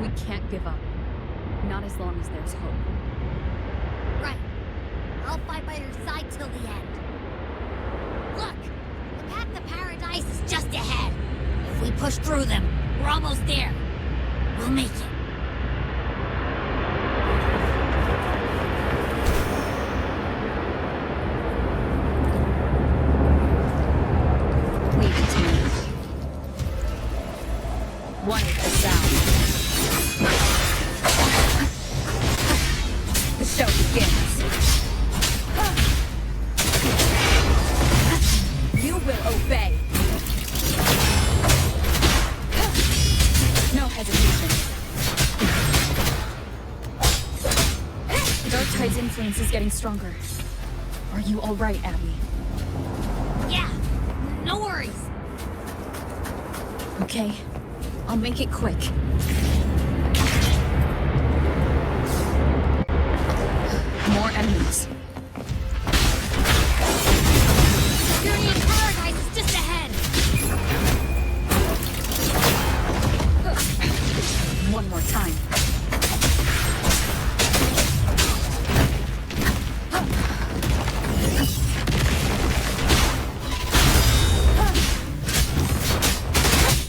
We can't give up. Not as long as there's hope. Right. I'll fight by your side till the end. Look! The path to paradise is just ahead. If we push through them, we're almost there. We'll make it. We continue. Wanted the sound. The show begins. You will obey. No hesitation. Dark Tide's influence is getting stronger. Are you all right, Abby? Yeah, no worries. Okay, I'll make it quick. More enemies. Journey in paradise is just ahead. One more time.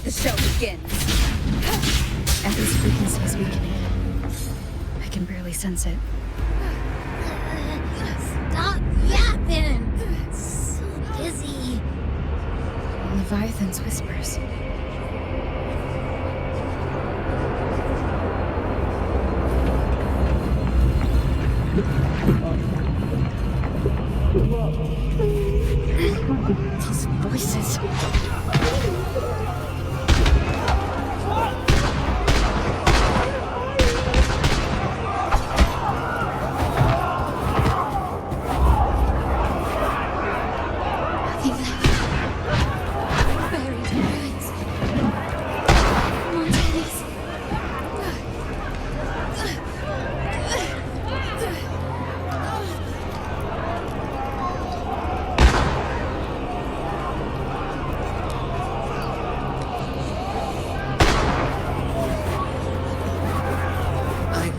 The show begins. Abby's frequency is weakening. I can barely sense it. Stop yapping. So busy. Leviathan's whispers. Those voices.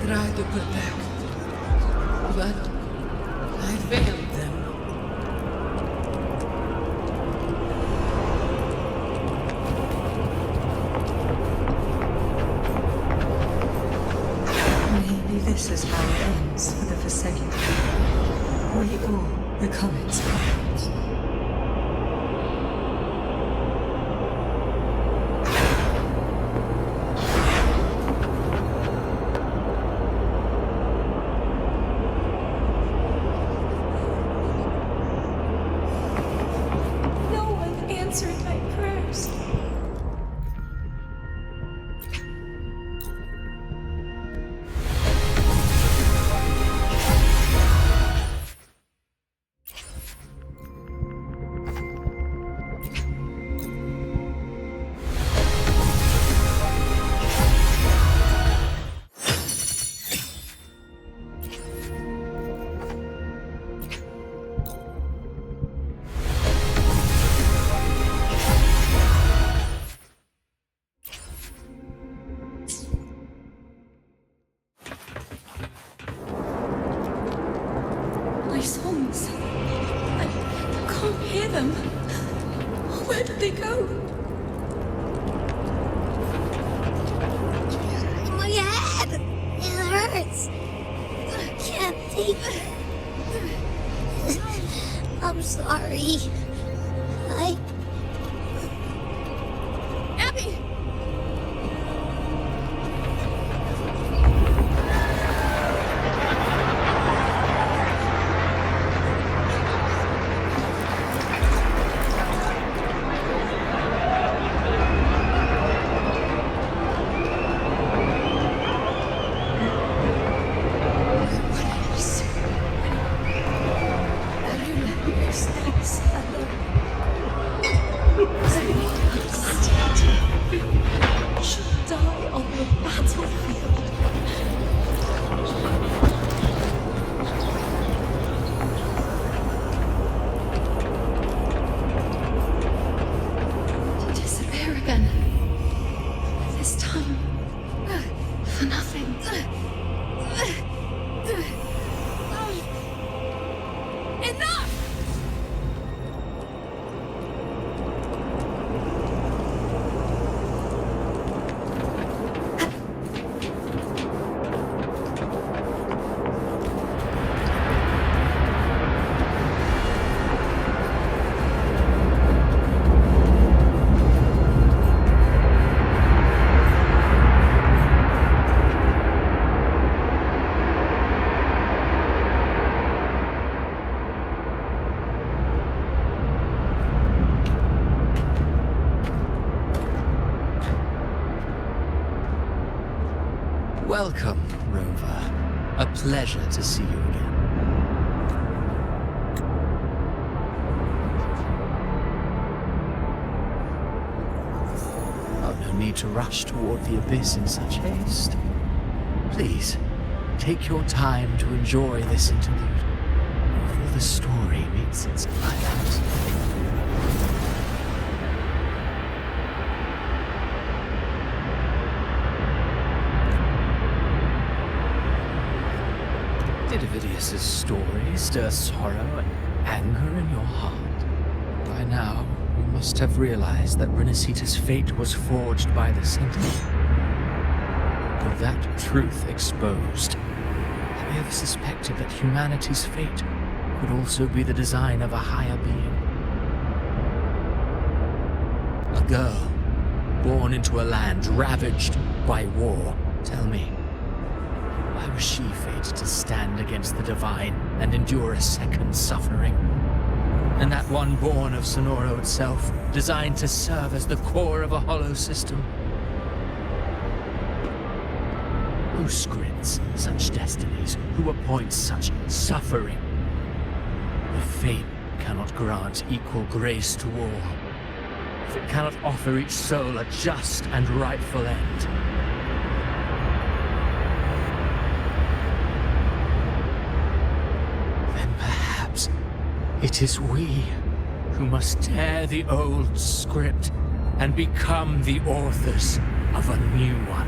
Tried to protect, but I failed them. Maybe this is how it ends for the Forsaken. We all become its puppets. Answered my prayers. My songs. I can't hear them. Where did they go? My head! It hurts. I can't take it. I'm sorry. Abby! Yes. Welcome, Rover. A pleasure to see you again. Oh, no need to rush toward the abyss in such haste. Please, take your time to enjoy this interlude before the story meets its climax. Did Ovidius's story stir sorrow and anger in your heart? By now, you must have realized that Renacita's fate was forged by the Sentinel. With that truth exposed, have you ever suspected that humanity's fate could also be the design of a higher being? A girl, born into a land ravaged by war. Tell me, why was she fated to stand against the divine and endure a second suffering? And that one born of Sonoro itself, designed to serve as the core of a hollow system? Who scripts such destinies? Who appoints such suffering? If fate cannot grant equal grace to all, if it cannot offer each soul a just and rightful end, then perhaps it is we who must tear the old script and become the authors of a new one.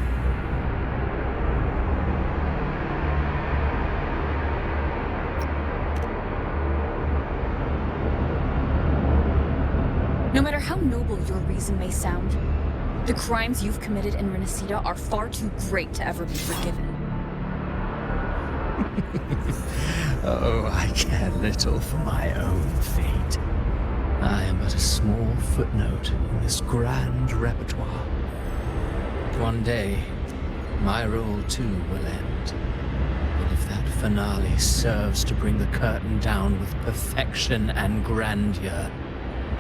No matter how noble your reason may sound, the crimes you've committed in Renacita are far too great to ever be forgiven. Oh, I care little for my own fate. I am but a small footnote in this grand repertoire. One day, my role too will end. And if that finale serves to bring the curtain down with perfection and grandeur,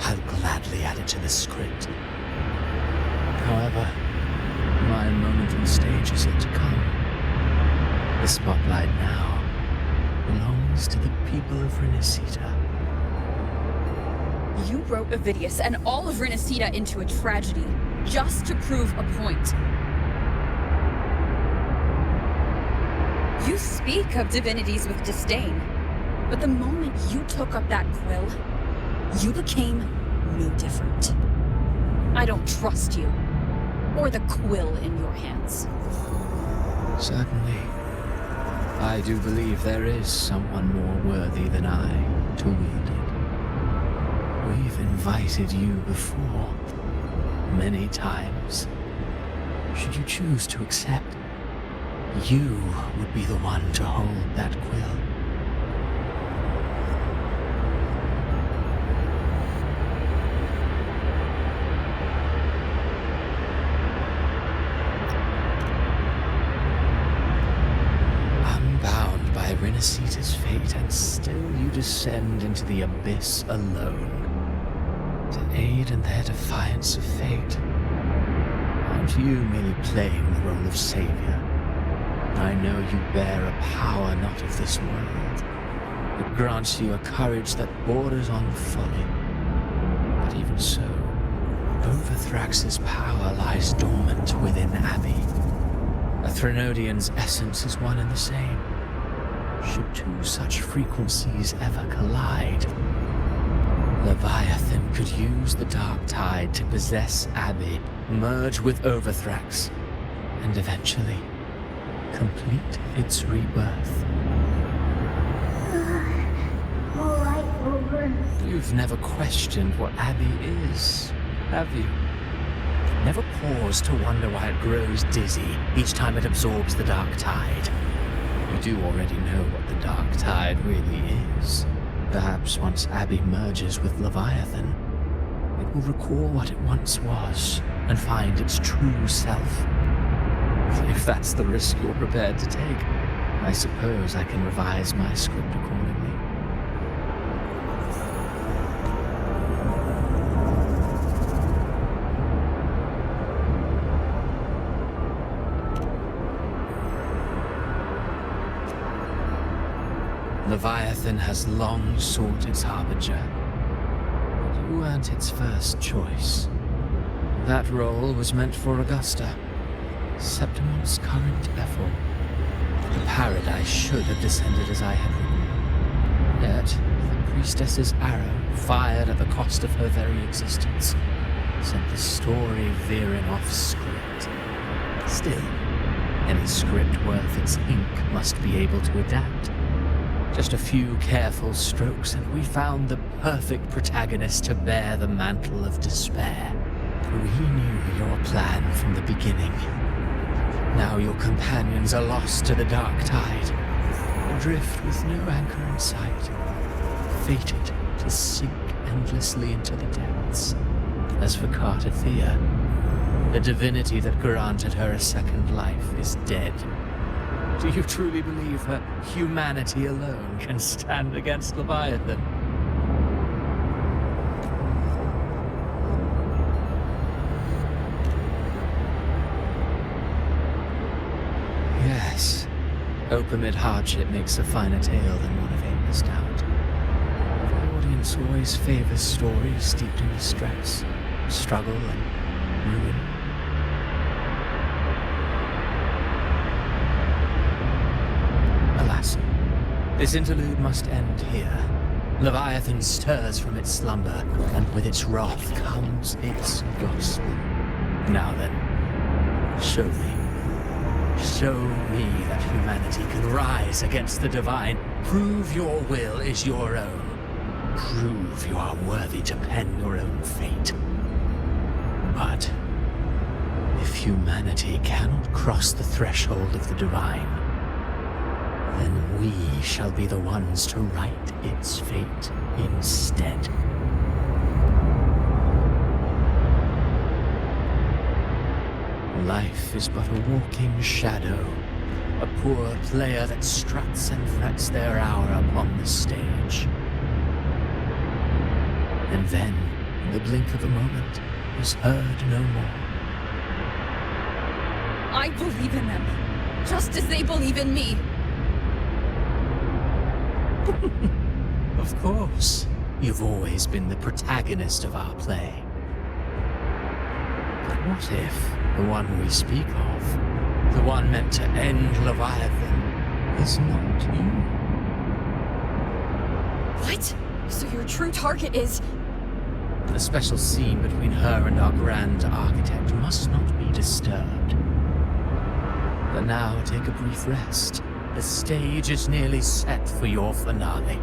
I'll gladly add it to the script. However, my moment on stage is yet to come. The spotlight now belongs to the people of Renacita. You wrote Ovidius and all of Renacita into a tragedy, just to prove a point. You speak of divinities with disdain, but the moment you took up that quill, you became no different. I don't trust you, or the quill in your hands. Certainly. I do believe there is someone more worthy than I to wield it. We've invited you before, many times. Should you choose to accept, you would be the one to hold that quill. Renacita's fate, and still you descend into the abyss alone, to aid in their defiance of fate. Aren't you merely playing the role of savior? I know you bear a power not of this world. It grants you a courage that borders on folly. But even so, Overthrax's power lies dormant within Abby. A Threnodian's essence is one and the same. Should two such frequencies ever collide, Leviathan could use the dark tide to possess Abby, merge with Overthrax, and eventually complete its rebirth. All right, Rover. You've never questioned what Abby is, have you? Never paused to wonder why it grows dizzy each time it absorbs the dark tide. You do already know what the dark tide really is. Perhaps once Abby merges with Leviathan, it will recall what it once was and find its true self. If that's the risk you're prepared to take, I suppose I can revise my script accordingly. Leviathan has long sought its harbinger, but you weren't its first choice. That role was meant for Augusta, Septimon's current Ethel. The paradise should have descended as I had written. Yet, the priestess's arrow, fired at the cost of her very existence, sent the story veering off script. Still, any script worth its ink must be able to adapt. Just a few careful strokes and we found the perfect protagonist to bear the mantle of despair. We knew your plan from the beginning. Now your companions are lost to the dark tide, adrift with no anchor in sight, fated to sink endlessly into the depths. As for Cartathea, the divinity that granted her a second life is dead. Do you truly believe that humanity alone can stand against Leviathan? Yes. Hope amid hardship makes a finer tale than one of aimless doubt. The audience always favors stories steeped in distress, struggle, and ruin. Alas, this interlude must end here. Leviathan stirs from its slumber, and with its wrath comes its gospel. Now then, show me. Show me that humanity can rise against the divine. Prove your will is your own. Prove you are worthy to pen your own fate. But if humanity cannot cross the threshold of the divine, then we shall be the ones to write its fate instead. Life is but a walking shadow, a poor player that struts and frets their hour upon the stage. And then, in the blink of a moment, is heard no more. I believe in them, just as they believe in me. Of course, you've always been the protagonist of our play. But what if the one we speak of, the one meant to end Leviathan, is not you? What? So your true target is... The special scene between her and our grand architect must not be disturbed. But now take a brief rest. The stage is nearly set for your finale.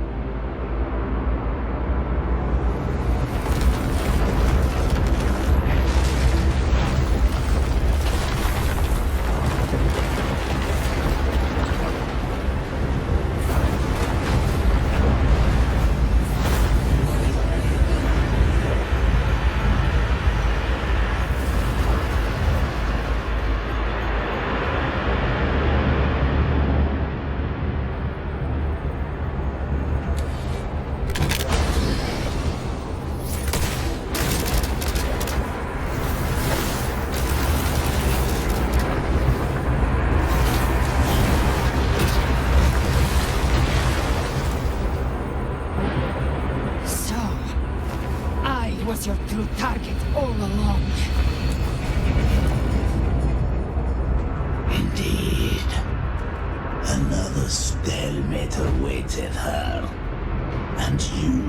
Your true target all along. Indeed. Another stalemate awaited her. And you,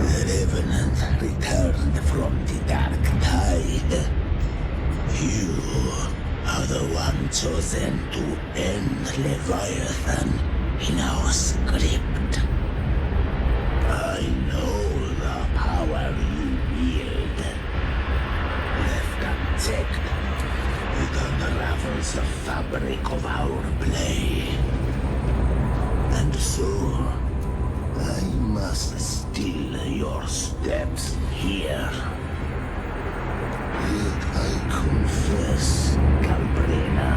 the revenant returned from the dark tide. You are the one chosen to end Leviathan in our script. I know the power you wield. Left unchecked, it unravels the fabric of our play. And so, I must still your steps here. Yet I confess, Calbrina,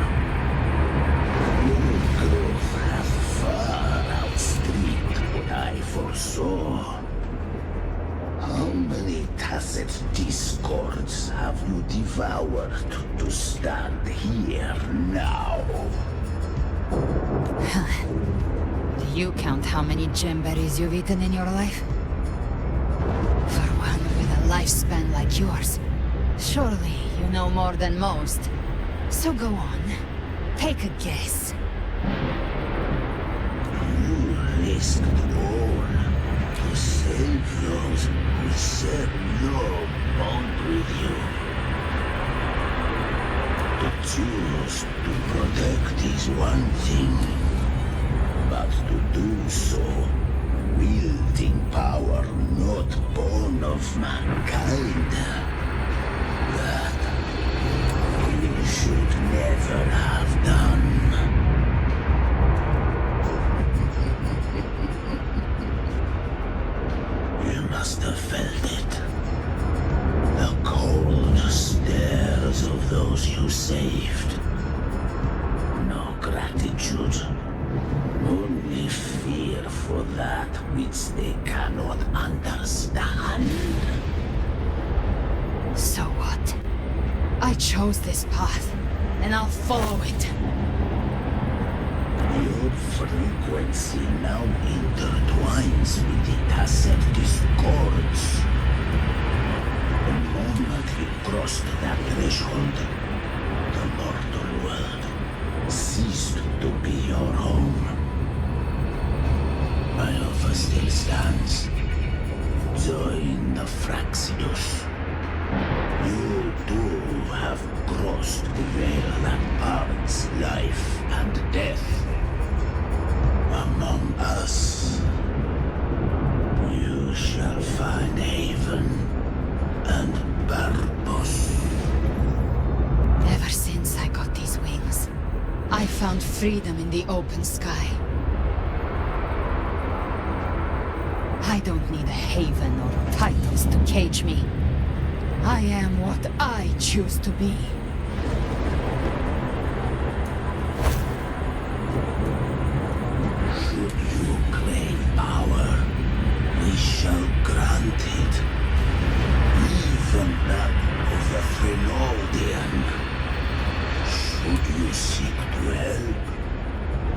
your growth hath far outstripped what I foresaw. How many tacit discords have you devoured to stand here now? The you count how many gemberries you've eaten in your life? For one with a lifespan like yours, surely you know more than most. So go on, take a guess. You risked all to save those who said no bond with you. To choose to protect is one thing, but to do so, wielding power not born of mankind, that you should never have done. You must have felt it. The cold stares of those you saved. No gratitude. Only fear for that which they cannot understand. So what? I chose this path, and I'll follow it. Your frequency now intertwines with the tacet discords. The moment you crossed that threshold, the mortal world ceased to be your home. My offer still stands. Join the Fraxidus. You too have crossed the veil that parts life and death. Among us, you shall find haven and purpose. Ever since I got these wings, I found freedom in the open sky. I don't need a haven or titles to cage me. I am what I choose to be. Should you crave power, we shall grant it. Even that of the Trinaldian. Should you seek to help,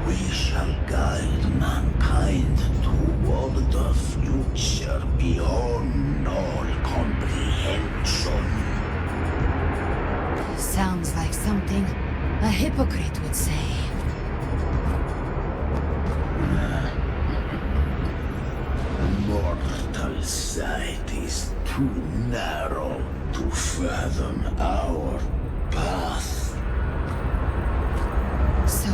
we shall guide mankind toward the future beyond all comprehension. Sounds like something a hypocrite would say. Mortal sight is too narrow to fathom our path. So,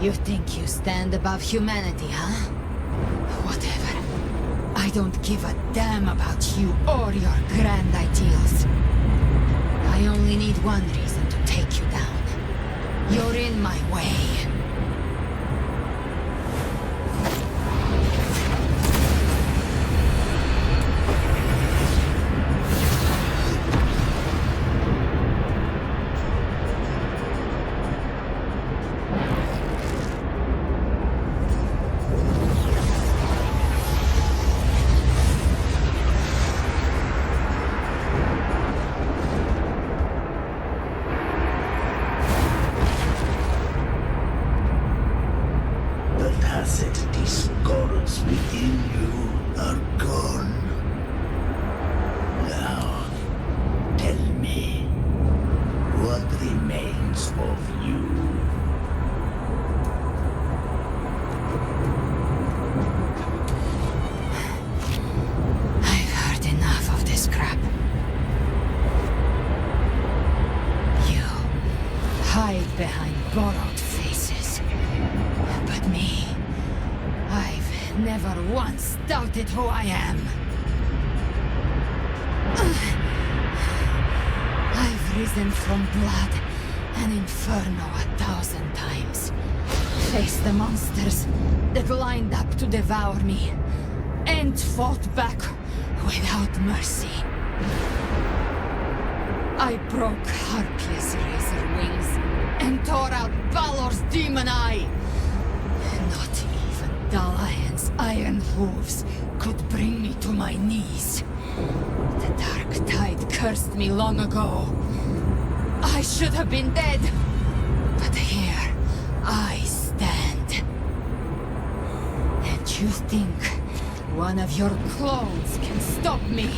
you think you stand above humanity, huh? Whatever. I don't give a damn about you or your grand ideals. I only need one reason to take you down. You're in my way. The tacit discords within you are gone. Now, tell me, what remains of you? I've heard enough of this crap. You hide behind borrowed faces. But me, I've never once doubted who I am. I've risen from blood and inferno 1,000 times. Faced the monsters that lined up to devour me, and fought back without mercy. I broke Harpia's razor wings and tore out Balor's demon eye. Not even Dalahan's iron hooves could bring me to my knees. The dark tide cursed me long ago. I should have been dead, but here I stand. one of your clones can stop me.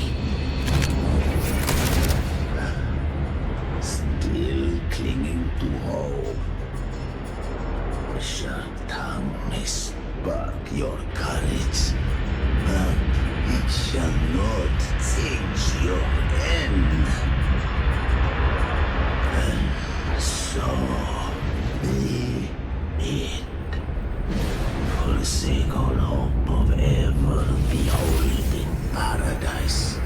Still clinging to hope. The sharp tongue may spark your courage, but it shall not change your end. And so be it. Forsake all hope of ever beholding paradise.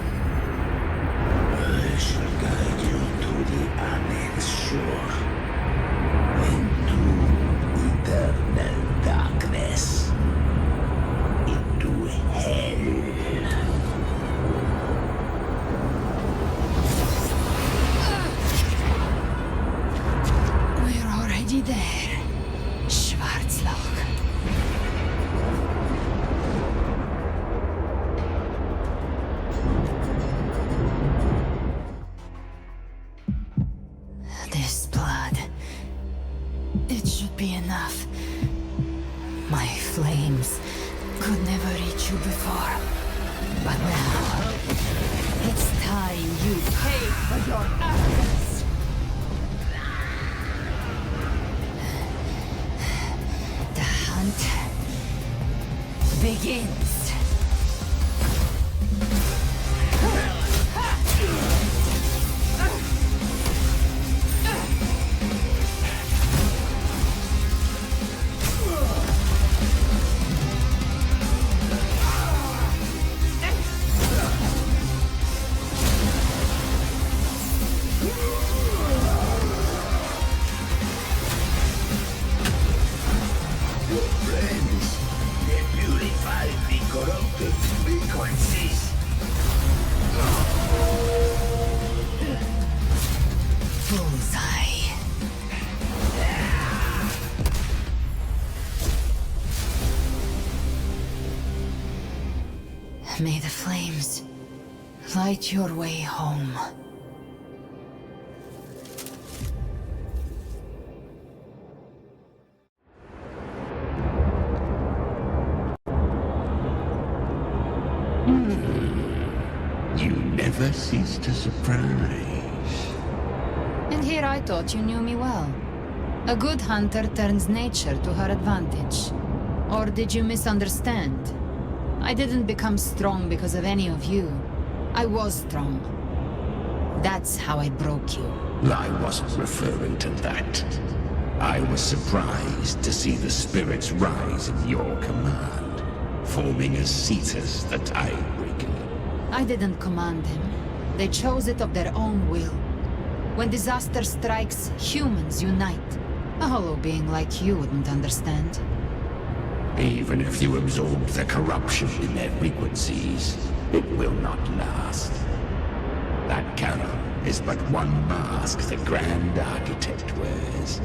I shall guide you to the Annex shore, into eternal darkness, into hell. We're already there, Schwarzloch. This blood. It should be enough. My flames could never reach you before. But now, it's time you pay for your arrogance. The hunt begins. Friends, they purify the corrupted frequencies. Bullseye. May the flames light your way home. You never cease to surprise. And here I thought you knew me well. A good hunter turns nature to her advantage. Or did you misunderstand? I didn't become strong because of any of you. I was strong. That's how I broke you. I wasn't referring to that. I was surprised to see the spirits rise at your command, forming as Cetus the Tidebreaker. I didn't command him. They chose it of their own will. When disaster strikes, humans unite. A hollow being like you wouldn't understand. Even if you absorb the corruption in their frequencies, it will not last. That carol is but one mask the Grand Architect wears.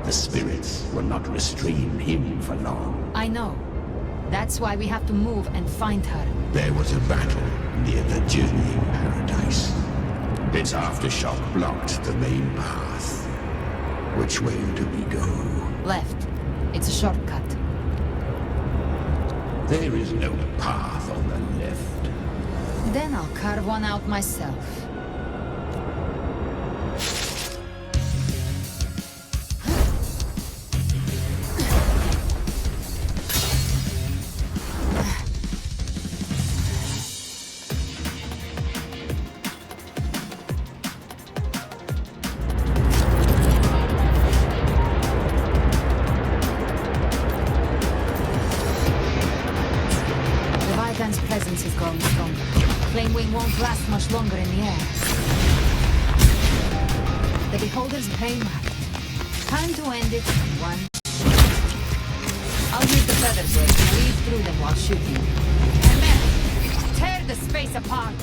The spirits will not restrain him for long. I know. That's why we have to move and find her. There was a battle near the Journeying Paradise. Its aftershock blocked the main path. Which way do we go? Left. It's a shortcut. There is no path on the left. Then I'll carve one out myself. Presence is growing stronger. Flame Wing won't last much longer in the air. The Beholder's brainwave. Time to end it in one. I'll use the feather blade to weave through them while shooting. And then, tear the space apart!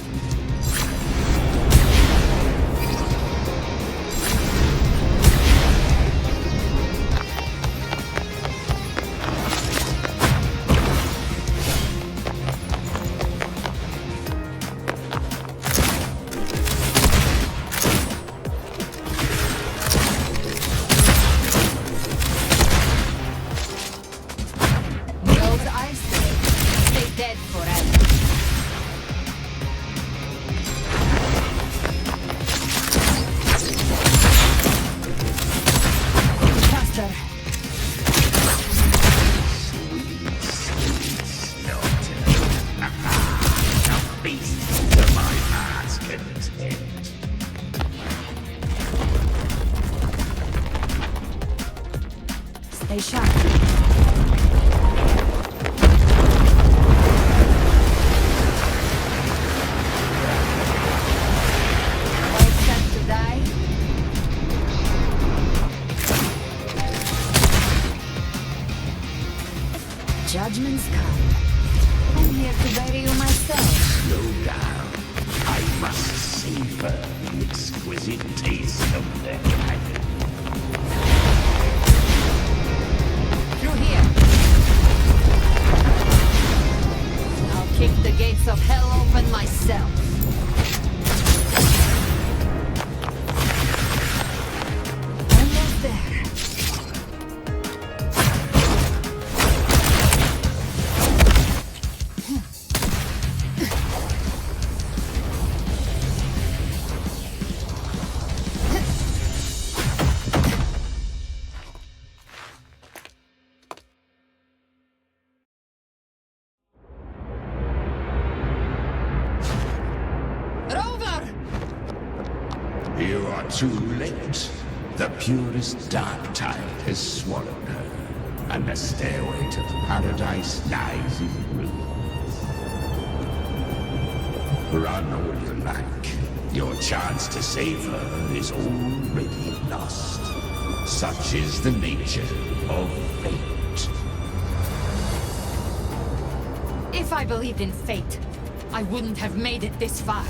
Those I say, stay dead forever. They shall. Judgments come. I'm here to bury you myself. Slow down. I must savor the exquisite taste of their dragon. Through here. I'll kick the gates of hell open myself. Almost there. You are too late. The purest dark tide has swallowed her, and the stairway to paradise lies in ruins. Run all you like. Your chance to save her is already lost. Such is the nature of fate. If I believed in fate, I wouldn't have made it this far.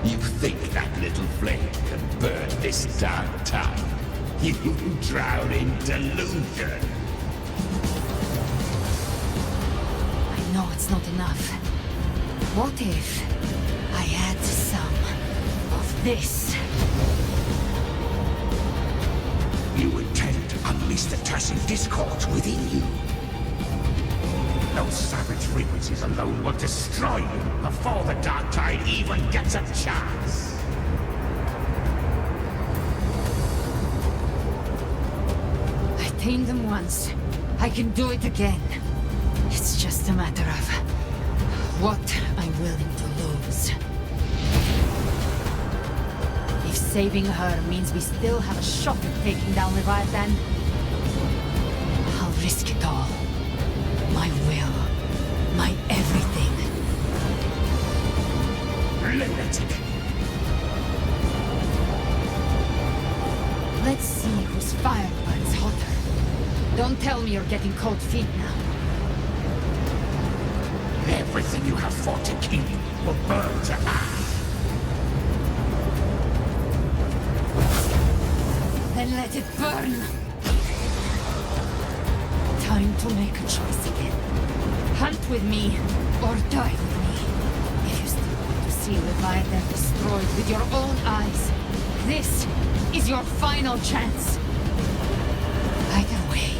You think that little flame can burn this dark tide? You drown in delusion. I know it's not enough. What if I had some of this? You intend to unleash the tertian discord within you. Those savage frequencies alone will destroy you before the dark tide even gets a chance. I tamed them once. I can do it again. It's just a matter of what I'm willing to lose. If saving her means we still have a shot at taking down Leviathan, I'll risk it all. My will, my everything. Lunatic. Let's see whose fire burns hotter. Don't tell me you're getting cold feet now. Everything you have fought to keep will burn to ash. Then let it burn! Time to make a choice again. Hunt with me, or die with me. If you still want to see Leviathan destroyed with your own eyes, this is your final chance. Either way,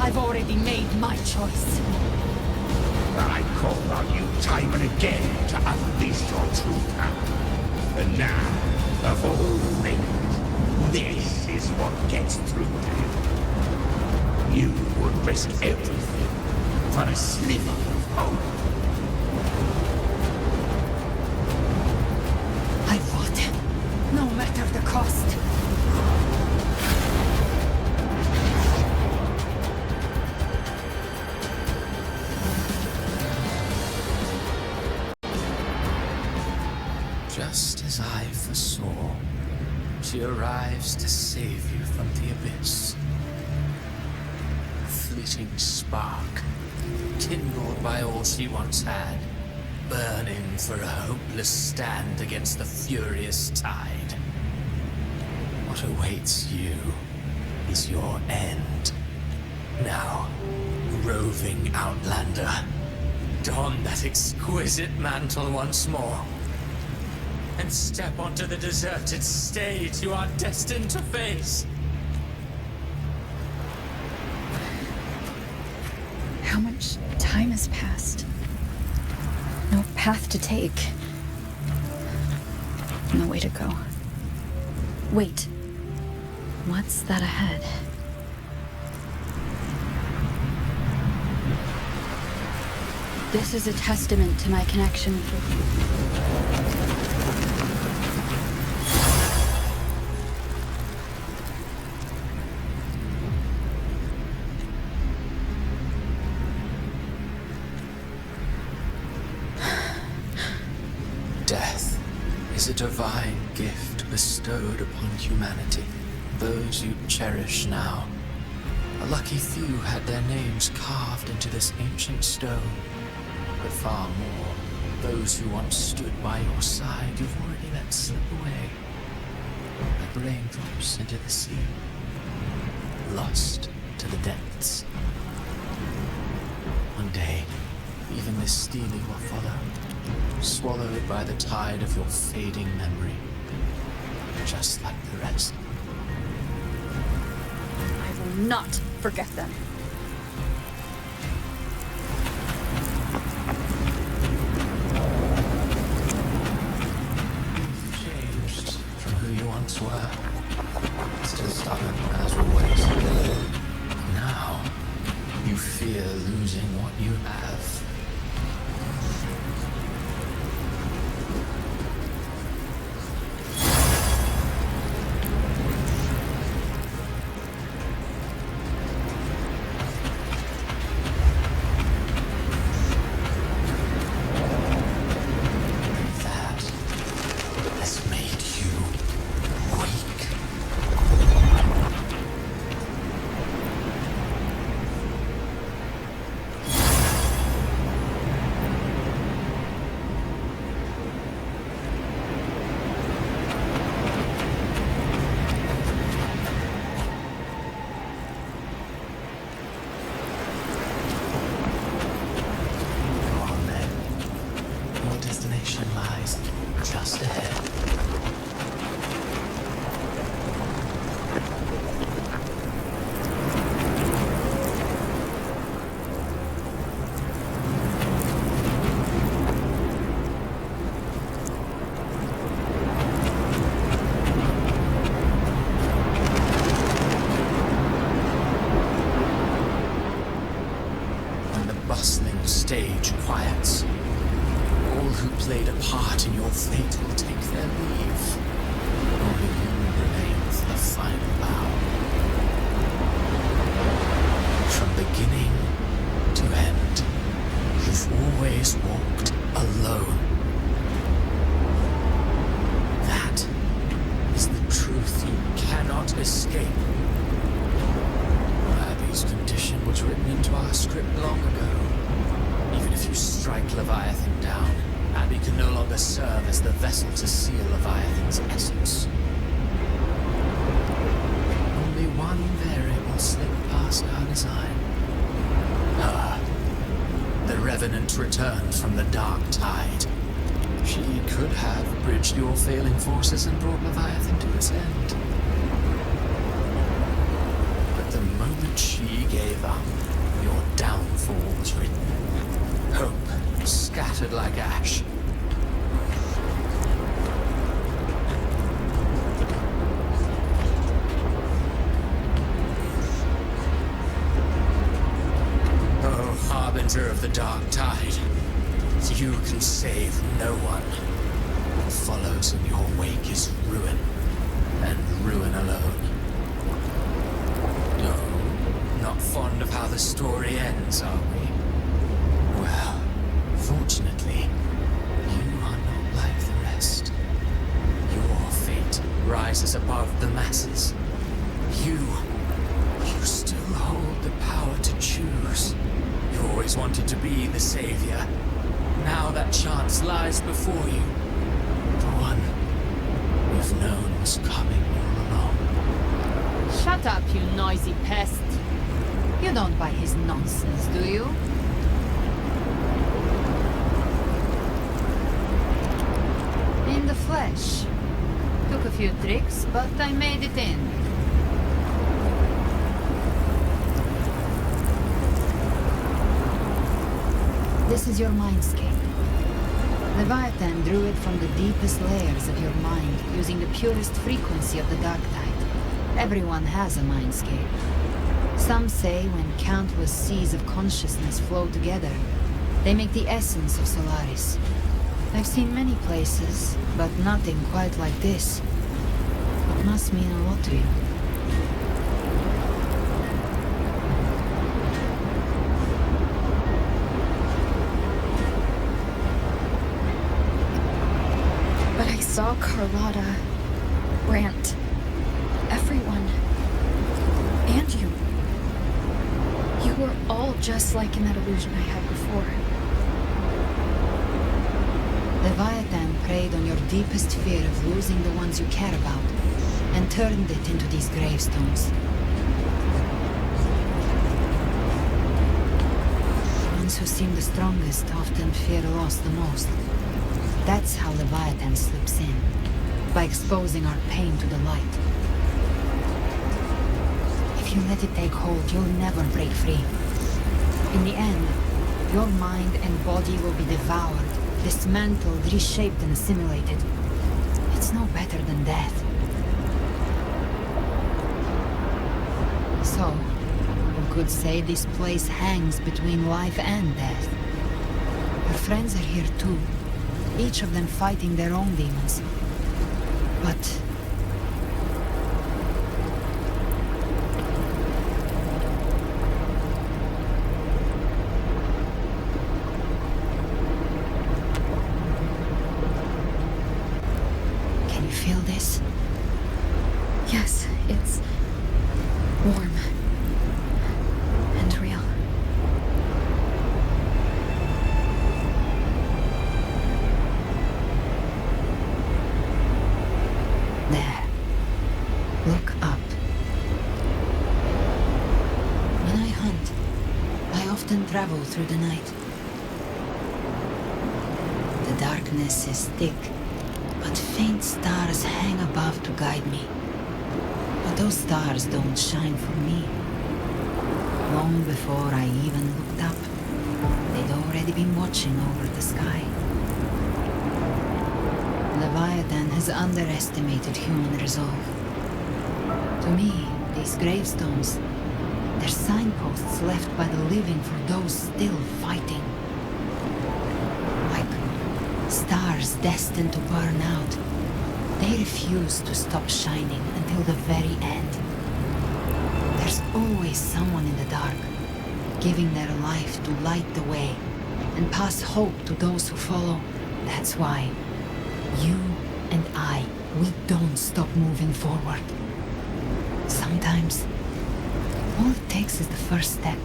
I've already made my choice. I called on you time and again to unleash your true power. And now, of all things, this is what gets through to you. You would risk everything for a sliver of hope. I would, no matter the cost. Just as I foresaw, she arrives to save you from the abyss. A fleeting spark, kindled by all she once had, burning for a hopeless stand against the furious tide. What awaits you is your end. Now, roving outlander, don that exquisite mantle once more, and step onto the deserted stage you are destined to face. How much time has passed? No path to take. No way to go. Wait. What's that ahead? This is a testament to my connection with... divine gift bestowed upon humanity. Those you cherish now. A lucky few had their names carved into this ancient stone. But far more, those who once stood by your side you've already let slip away. Like raindrops into the sea. Lost to the depths. One day, even this steely will follow, swallowed by the tide of your fading memory, just like the rest. I will not forget them. You've changed from who you once were. Still stubborn as always. Now, you fear losing what you have. That has made you weak. Go on then. Your destination lies just ahead. When the bustling stage quiets, all who played a part in your fate will take their leave. Only you remain for the final bow. From beginning to end, you've always walked alone. That is the truth you cannot escape. Abby's condition was written into our script long ago. Even if you strike Leviathan down, Abby can no longer serve as the vessel to seal Leviathan's essence. Only one variable slipped past our design. Her. The Revenant returned from the dark tide. She could have bridged your failing forces and brought Leviathan to its end. But the moment she gave up, your downfall was written. Hope scattered like ash. Oh, harbinger of the dark tide, you can save no one. What follows in your wake is ruin, and ruin alone. No, not fond of how the story ends, are we? Well, fortunately, you are not like the rest. Your fate rises above the masses. You still hold the power to choose. You always wanted to be the savior. Now that chance lies before you. The one we've known was coming all along. Shut up, you noisy pest. You don't buy his nonsense, do you? In the flesh. Took a few tricks, but I made it in. This is your mindscape. Leviathan drew it from the deepest layers of your mind, using the purest frequency of the dark tide. Everyone has a mindscape. Some say when countless seas of consciousness flow together, they make the essence of Solaris. I've seen many places, but nothing quite like this. It must mean a lot to you. But I saw Carlotta, Brant, everyone, and you. You were all just like in that illusion I had before. Leviathan preyed on your deepest fear of losing the ones you care about, and turned it into these gravestones. The ones who seem the strongest often fear loss the most. That's how Leviathan slips in, by exposing our pain to the light. If you let it take hold, you'll never break free. In the end, your mind and body will be devoured, dismantled, reshaped, and assimilated. It's no better than death. So, you could say this place hangs between life and death. Your friends are here too, each of them fighting their own demons. But can you feel this? Yes, it's warm and real. There. Look up. When I hunt, I often travel through the night. The darkness is thick, but faint stars hang above to guide me. But those stars don't shine for me. Long before I even looked up, they'd already been watching over the sky. Leviathan has underestimated human resolve. To me, these gravestones, they're signposts left by the living for those still fighting. Like stars destined to burn out, they refuse to stop shining until the very end. There's always someone in the dark, giving their life to light the way and pass hope to those who follow. That's why you and I, we don't stop moving forward. Sometimes, all it takes is the first step.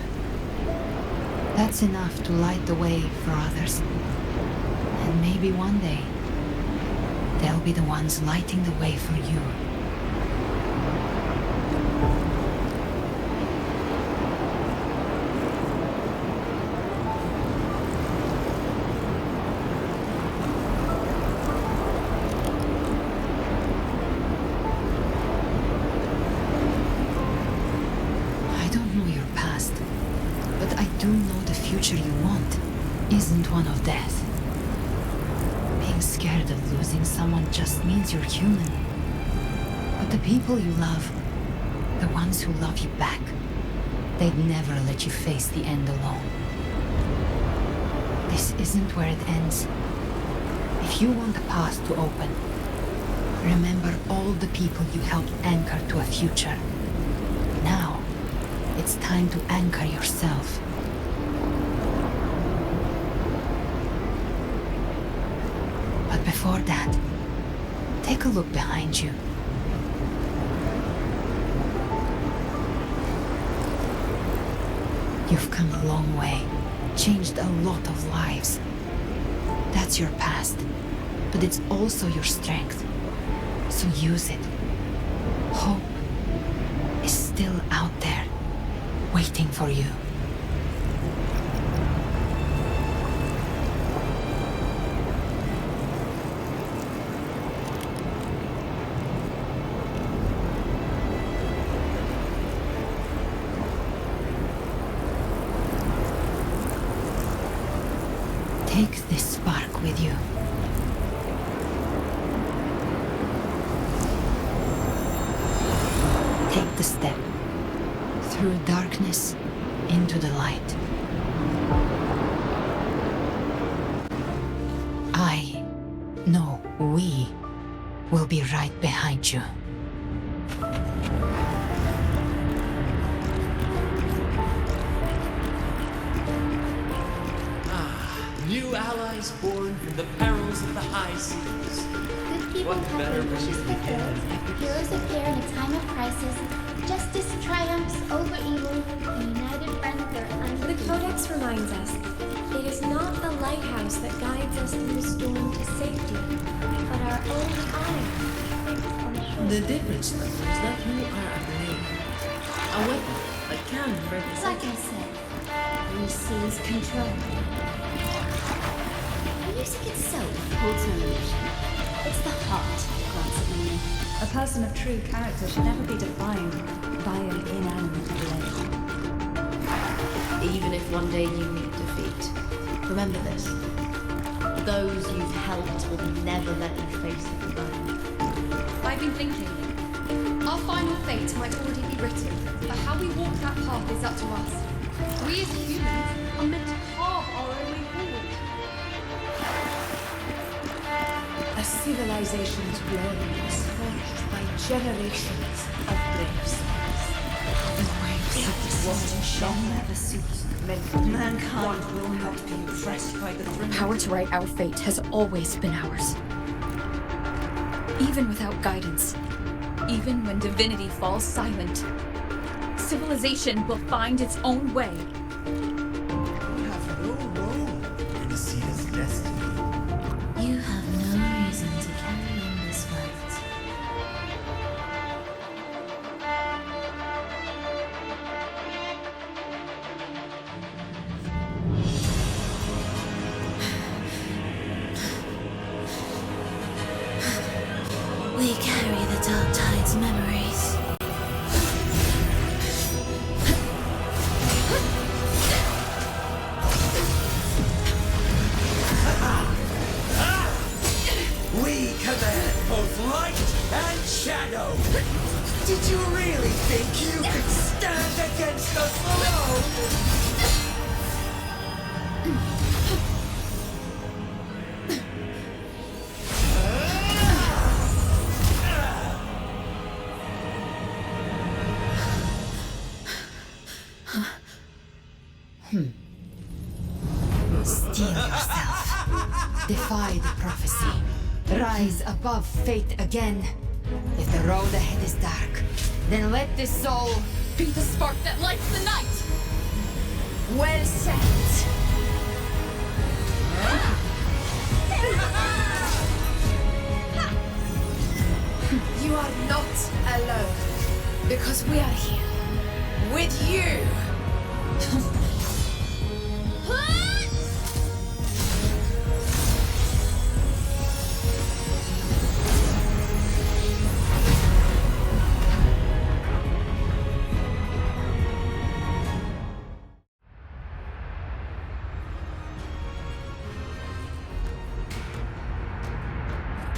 That's enough to light the way for others. And maybe one day, they'll be the ones lighting the way for you. Isn't one of death. Being scared of losing someone just means you're human. But the people you love, the ones who love you back, they'd never let you face the end alone. This isn't where it ends. If you want the past to open, remember all the people you helped anchor to a future. Now, it's time to anchor yourself. But before that, take a look behind you. You've come a long way, changed a lot of lives. That's your past, but it's also your strength. So use it. Hope is still out there, waiting for you. Take this spark with you. Take the step through darkness into the light. We will be right behind you. New allies born from the perils of the high seas. Good People have their wishes fulfilled, heroes appear in a time of crisis, justice triumphs over evil, and united friends are The undefeated. Codex reminds us, it is not the lighthouse that guides us through the storm to safety, but our own eyes fixed on shore. The difference, though, is that you are a blade. A weapon that can break the Like I said, we seize control. I'm using it so ultimately. It's the heart that grants it meaning. A person of true character should never be defined by an inanimate blade. Even if one day you meet defeat, remember this. Those you've helped will never let you face it alone. I've been thinking. Our final fate might already be written, but how we walk that path is up to us. We as humans are meant to carve our own way forward. A civilization's glory is forged by generations of brave souls. The waves of the water shall never cease. Mankind will not be oppressed by the throne. Power to write our fate has always been ours. Even without guidance, even when divinity falls silent, civilization will find its own way. You have no role in the seer's destiny. You have no reason to carry on this fight. We carry the Dark Tide's memories. We command both light and shadow. Did you really think you could stand against us alone? Steel yourself. Defy the prophecy. Rise above fate again. If the road ahead is dark, then let this soul Be the spark that lights the night! well set. You are not alone, because we are here with you.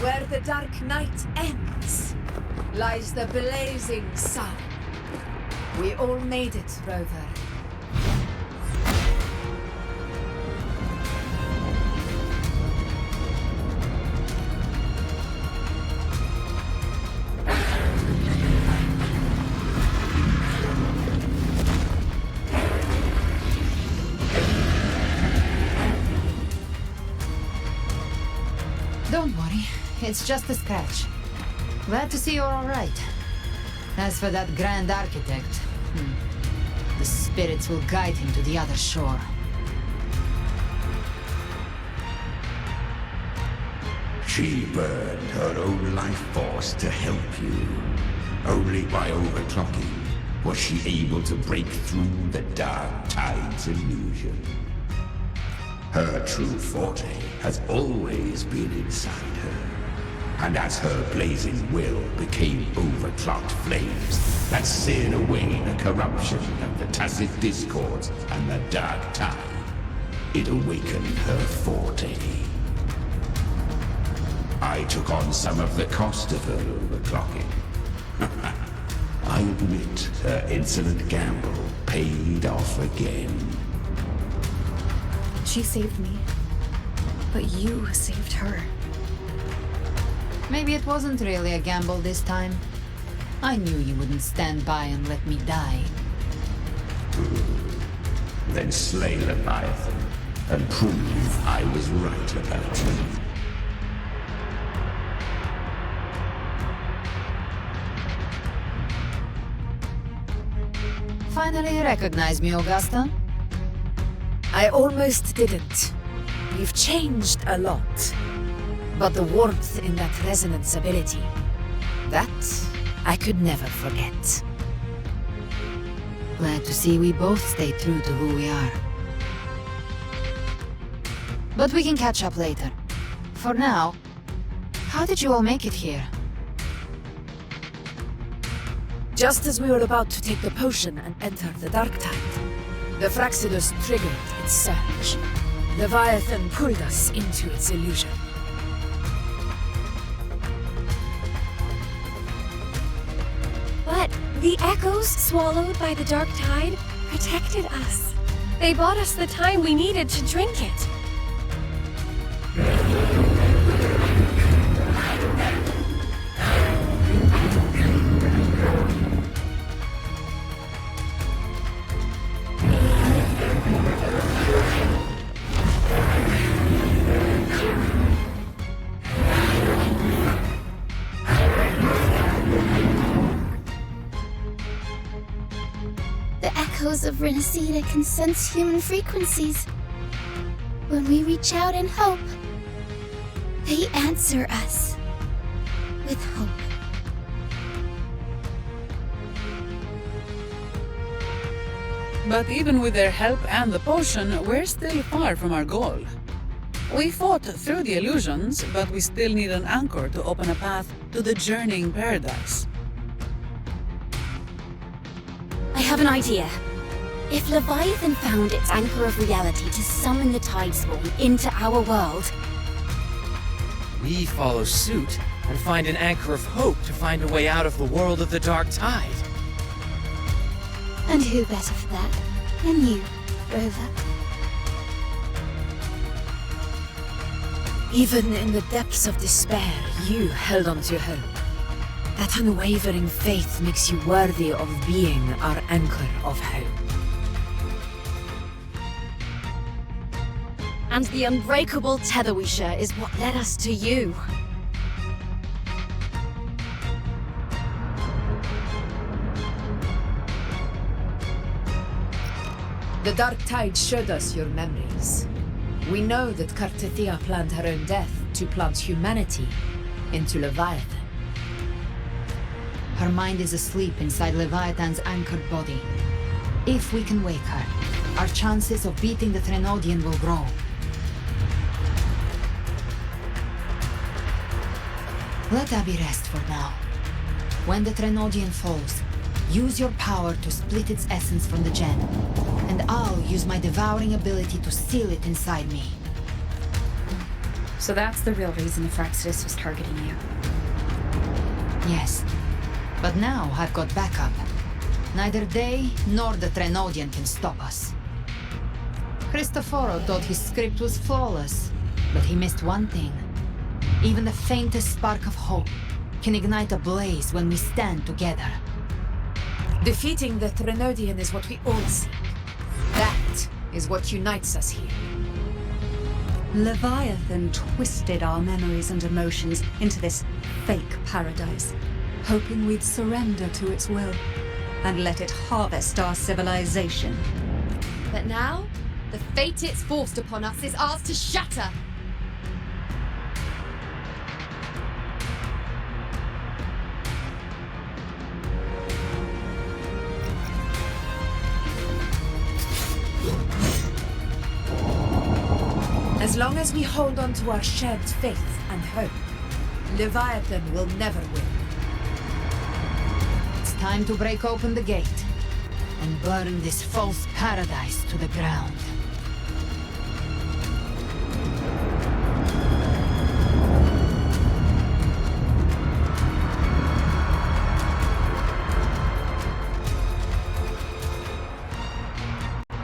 Where the dark night ends, lies the blazing sun. We all made it, Rover. Don't worry, it's just a scratch. Glad to see you're all right. As for that Grand Architect, the spirits will guide him to the other shore. She burned her own life force to help you. Only by overclocking was she able to break through the Dark Tide's illusion. Her true forte has always been inside her. And as her blazing will became overclocked flames that seared away the corruption of the tacit discords and the Dark Tide, it awakened her forte. I took on some of the cost of her overclocking. I admit her insolent gamble paid off again. She saved me, but you saved her. Maybe it wasn't really a gamble this time. I knew you wouldn't stand by and let me die. Then slay Leviathan and prove I was right about you. Finally recognize me, Augusta? I almost didn't. You've changed a lot. But the warmth in that resonance ability, that I could never forget. Glad to see we both stay true to who we are. But we can catch up later. For now, how did you all make it here? Just as we were about to take the potion and enter the Dark Tide, the Fraxidus triggered its surge. Leviathan pulled us into its illusion. But the echoes swallowed by the dark tide protected us. They bought us the time we needed to drink it. The echoes of Renacida can sense human frequencies. When we reach out in hope, they answer us with hope. But even with their help and the potion, we're still far from our goal. We fought through the illusions, but we still need an anchor to open a path to the journeying paradise. I have an idea. If Leviathan found its anchor of reality to summon the Tide Spawn into our world, We follow suit and find an anchor of hope to find a way out of the world of the Dark Tide. And who better for that than you, Rover? Even in the depths of despair, you held on to hope. That unwavering faith makes you worthy of being our anchor of hope. and the unbreakable tether we share is what led us to you. The Dark Tide showed us your memories. We know that Kartithia planned her own death to plant humanity into Leviathan. Her mind is asleep inside Leviathan's anchored body. If we can wake her, our chances of beating the Threnodian will grow. Let Abby rest for now. When the Threnodian falls, use your power to split its essence from the gem, and I'll use my devouring ability to seal it inside me. So that's the real reason Fraxidus was targeting you. Yes, but now I've got backup. Neither they nor the Threnodian can stop us. Cristoforo thought his script was flawless, but he missed one thing. Even the faintest spark of hope can ignite a blaze when we stand together. Defeating the Threnodian is what we all seek. That is what unites us here. Leviathan twisted our memories and emotions into this fake paradise, hoping we'd surrender to its will and let it harvest our civilization. But now, the fate it's forced upon us is ours to shatter. As long as we hold on to our shared faith and hope, Leviathan will never win. It's time to break open the gate and burn this false paradise to the ground.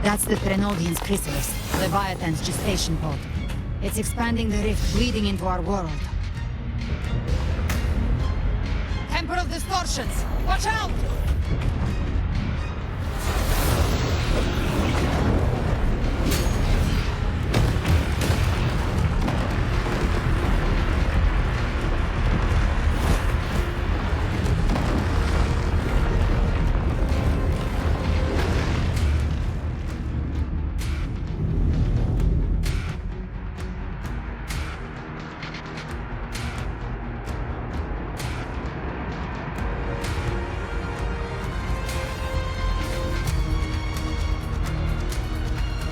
That's the Threnodian's chrysalis, Leviathan's gestation pod. It's expanding the rift, bleeding into our world. Temple of Distortions! Watch out!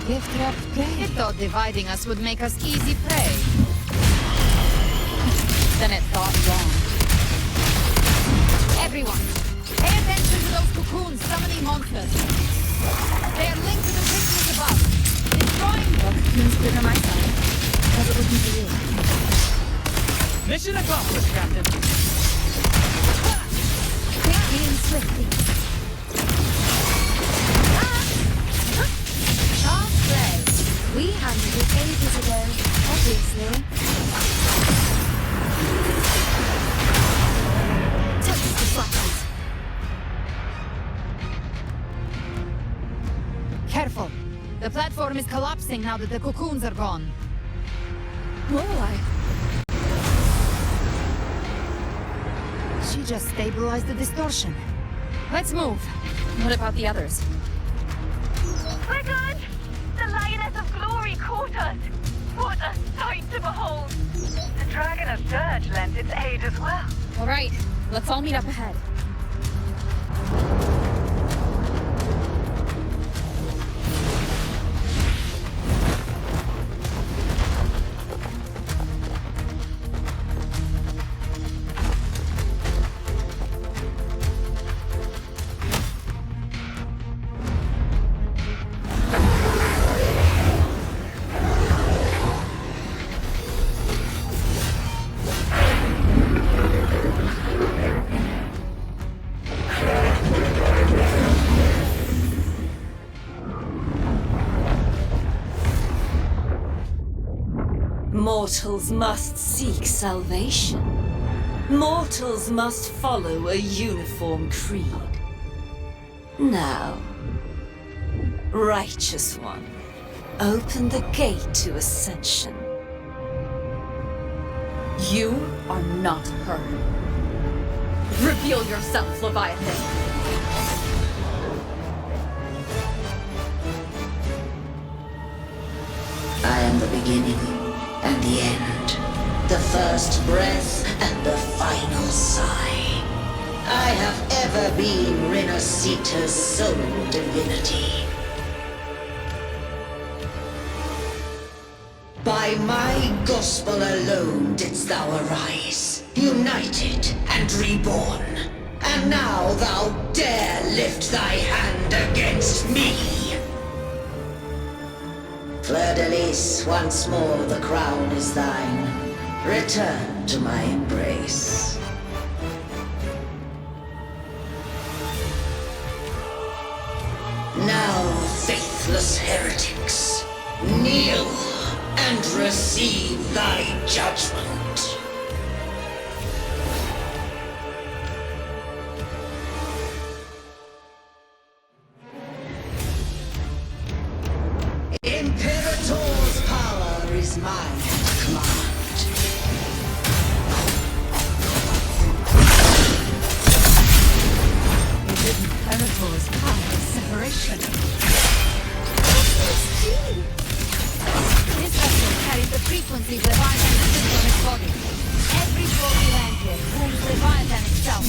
Gift wrapped prey. It thought dividing us would make us easy prey. Then it thought wrong. Everyone, pay attention to those cocoons summoning monsters. They are linked to the crystals above. Destroying them. Cocoons clear my side. How's it looking for you? Mission accomplished, Captain. Quickly and swiftly. Sharp play. We handled it ages ago, obviously. Touch the flashes. Careful. The platform is collapsing now that the cocoons are gone. Why? She just stabilized the distortion. Let's move. What about the others? We're good! The Lioness of Glory caught us! What a sight to behold! The Dragon of Dirge lent its aid as well. All right, let's all meet up ahead. Mortals must seek salvation. Mortals must follow a uniform creed. Now, Righteous One, open the gate to ascension. You are not her. Reveal yourself, Leviathan. I am the beginning and the end, the first breath and the final sigh. I have ever been Renacita's sole divinity. By my gospel alone didst thou arise, united and reborn. And now thou dare lift thy hand against me! Fleur-de-Lis, once more the crown is thine. Return to my embrace. Now, faithless heretics, kneel and receive thy judgment. Imperator's power is mine to command. It is Imperator's power of separation. This vessel carries the frequencies Leviathan sends on its body. Every floor we land here wounds Leviathan itself.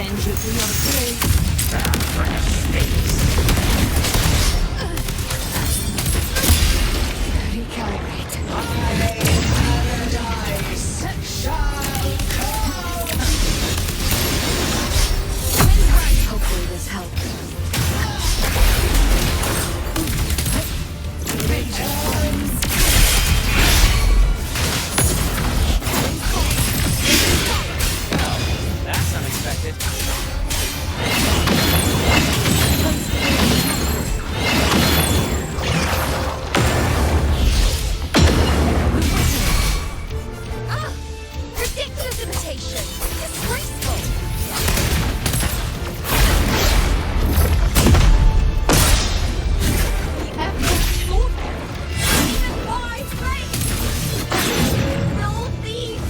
send you to your grave. Recalibrate. Paradise shall come. Hopefully this helps. That's unexpected. Ridiculous imitation! Disgraceful! Even my face! No thief!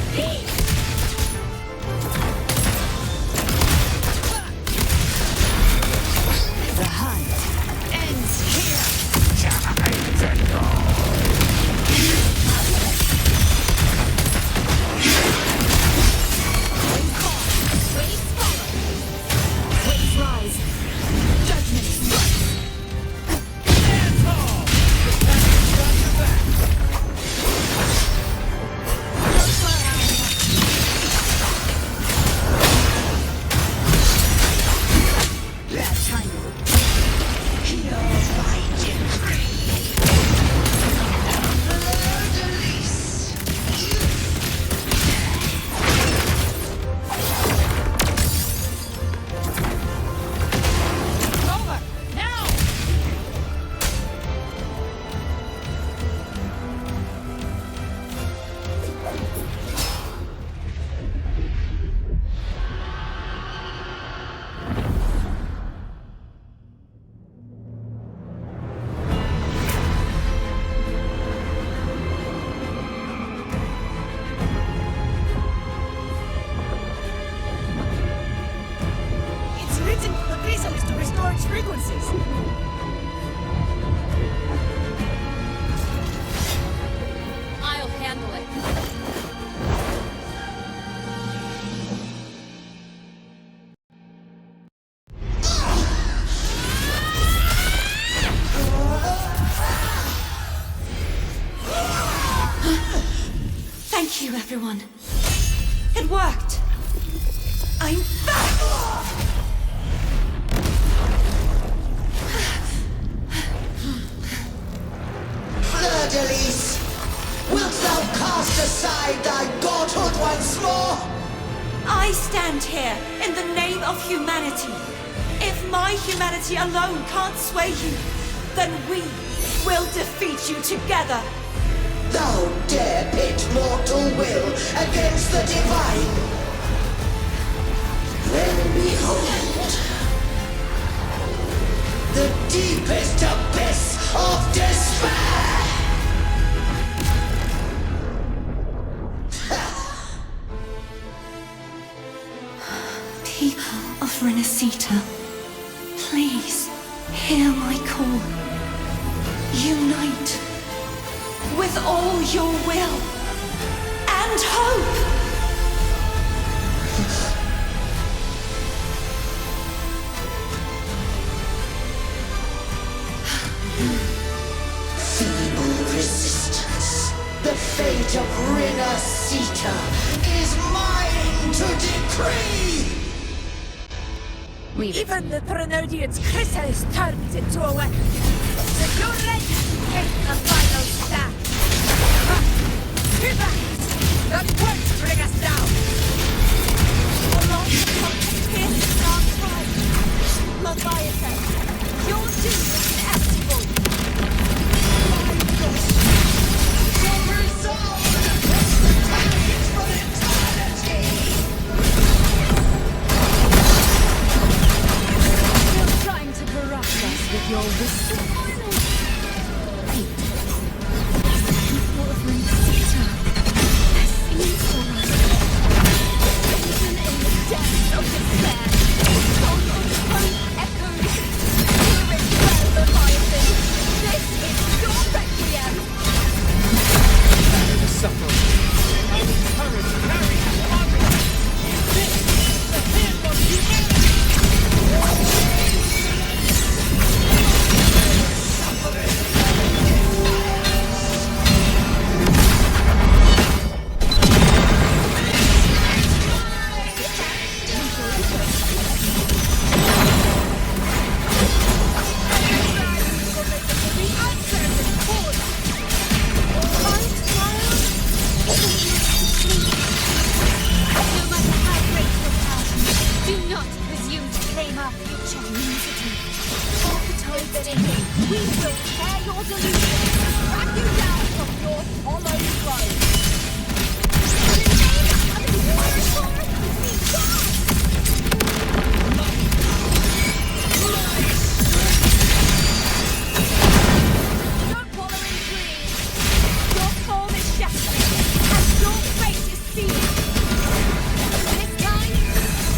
The hunt ends here. Waves rise. Judgment strikes. Last time. Hear my decree. Loyalties. Over! Now! It's written the crystal is to restore its frequencies. I'll handle it. Thank you, everyone. It worked. I'm back! Loyalties. Wilt thou cast aside thy godhood once more? I stand here in the name of humanity. If my humanity alone can't sway you, then we will defeat you together. Thou dare pit mortal will against the divine. Then behold, the deepest abyss of despair. People of Renacita, please hear my call. Unite with all your will and hope. Feeble resistance. The fate of Renacita is mine to decree. Even the Trinodian's crystal is turned into a weapon. So you're ready to take the final step. Pivot! The points bring us down! Along the compass dark side, Leviathan, your doom is inevitable. Your resolve is for eternity. You're trying to corrupt us with your wisdom. People of Renacita, I see for us. will tear your delusion, drag you down from your hollow throne. In the name of the unicorn, be gone! Don't wallow in greed. Your form is shattered, and your fate is sealed. This time,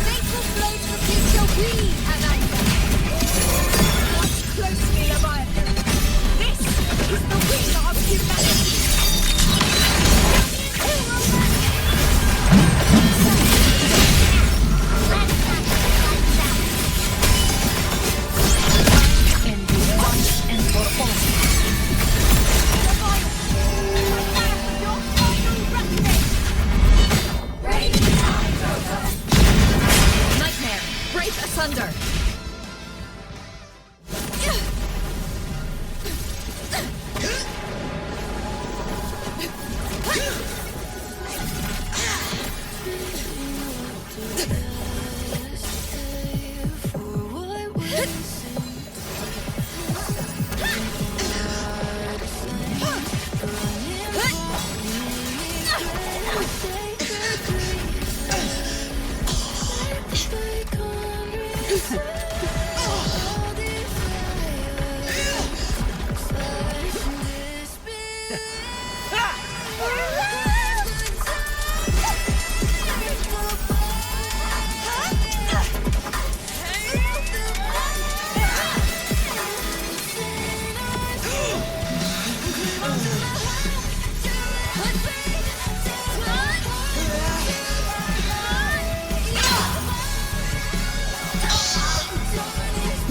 fate will flow to the future we have anchored. Watch closely, Leviathan. This is the will of humanity. Nightmare, break asunder!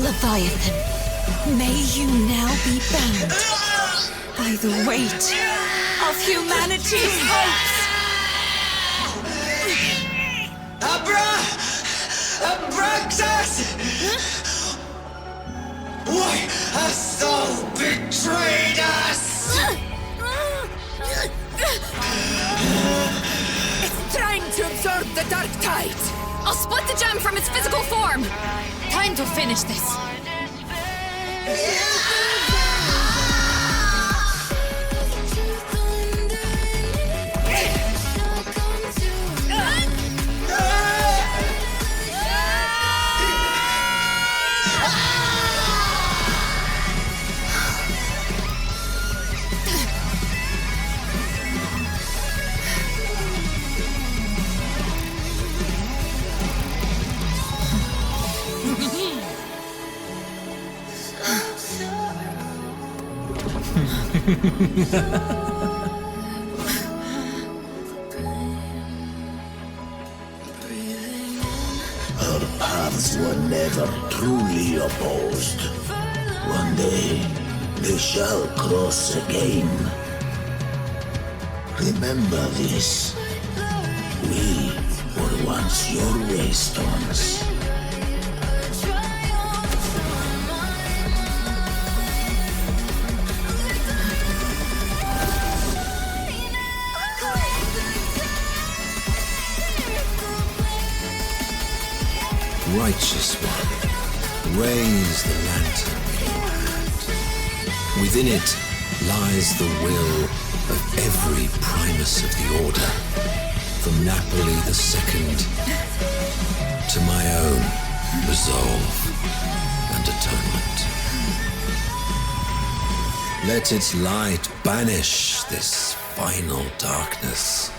Leviathan, may you now be bound by the weight of humanity's hopes. Abraxas! Why hast thou betrayed us? It's trying to absorb the dark tide. I'll split the gem from its physical form. Time to finish this. Our paths were never truly opposed. One day, they shall cross again. Remember this. We were once your waystones. Righteous one, raise the lantern. Within it lies the will of every primus of the Order, from Napoli II to my own resolve and atonement. Let its light banish this final darkness.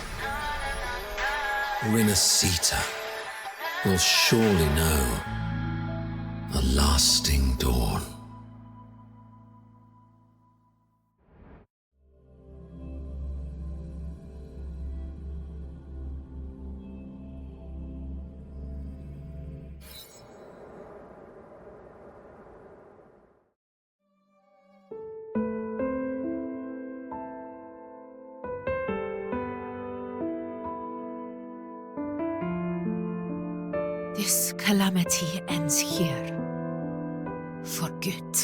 Renacita will surely know a lasting dawn. This calamity ends here. For good.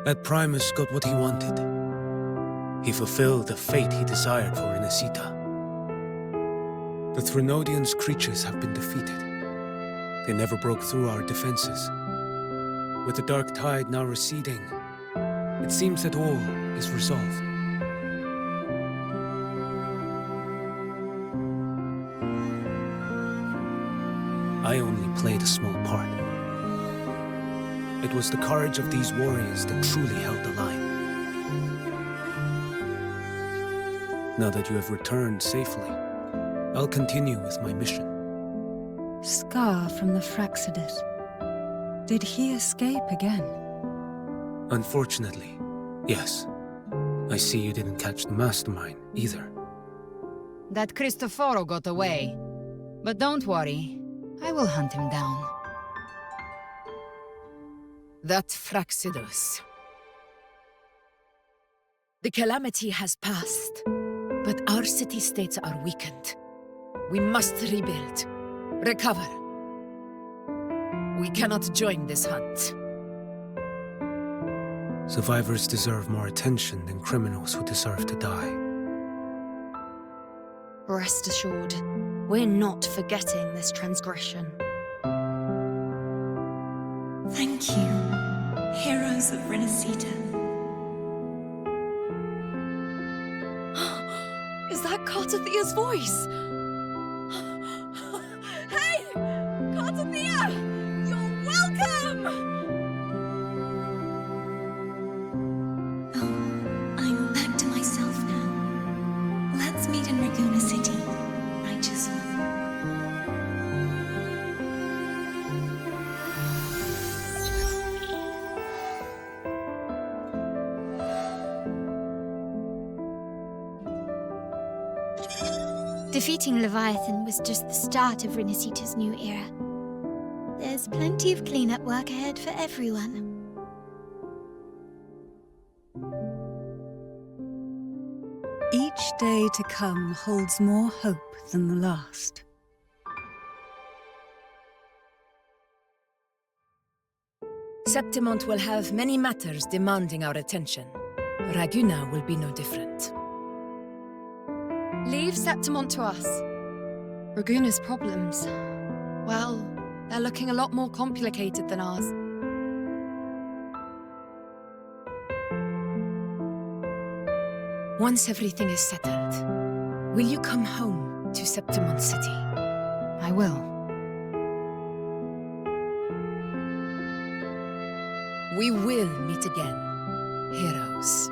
That Primus got what he wanted. He fulfilled the fate he desired for Renacita. The Threnodians' creatures have been defeated. They never broke through our defenses. With the dark tide now receding, it seems that all is resolved. I only played a small part. It was the courage of these warriors that truly held the line. Now that you have returned safely, I'll continue with my mission. Scar from the Fraxidus. Did he escape again? Unfortunately, yes. I see you didn't catch the mastermind either. That Cristoforo got away. But don't worry, I will hunt him down. That Fraxidus. The calamity has passed, but our city-states are weakened. We must rebuild, recover. We cannot join this hunt. Survivors deserve more attention than criminals who deserve to die. Rest assured, we're not forgetting this transgression. Thank you, heroes of Renacita. Is that Cartathia's voice? Hey! Cartathia! You're welcome! Oh, I'm back to myself now. Let's meet in Raguna City, righteous one. Defeating Leviathan was just the start of Renacita's new era. There's plenty of cleanup work ahead for everyone. Each day to come holds more hope than the last. Septimont will have many matters demanding our attention. Raguna will be no different. Leave Septimont to us. Raguna's problems, well, they're looking a lot more complicated than ours. Once everything is settled, will you come home to Septimont City? I will. We will meet again, heroes.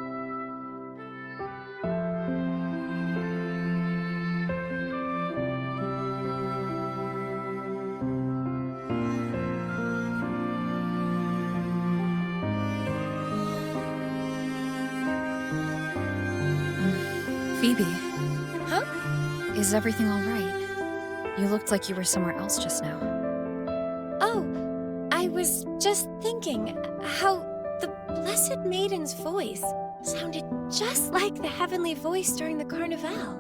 Phoebe. Huh? Is everything all right? You looked like you were somewhere else just now. Oh, I was just thinking how the Blessed Maiden's voice sounded just like the heavenly voice during the Carnival.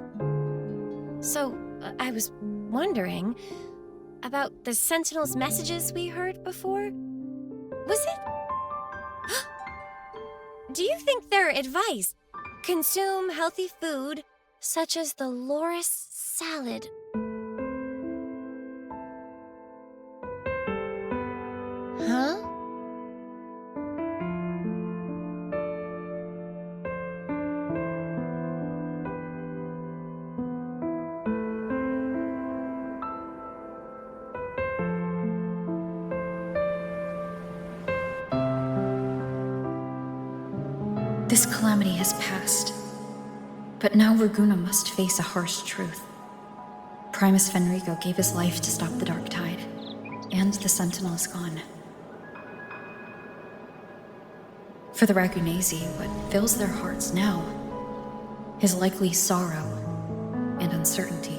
So, I was wondering about the Sentinel's messages we heard before. Was it? Do you think their advice? Consume healthy food, such as the loris salad. Huh? This calamity has passed, but now Raguna must face a harsh truth. Primus Fenrico gave his life to stop the Dark Tide, and the Sentinel is gone. For the Ragunesi, what fills their hearts now is likely sorrow and uncertainty.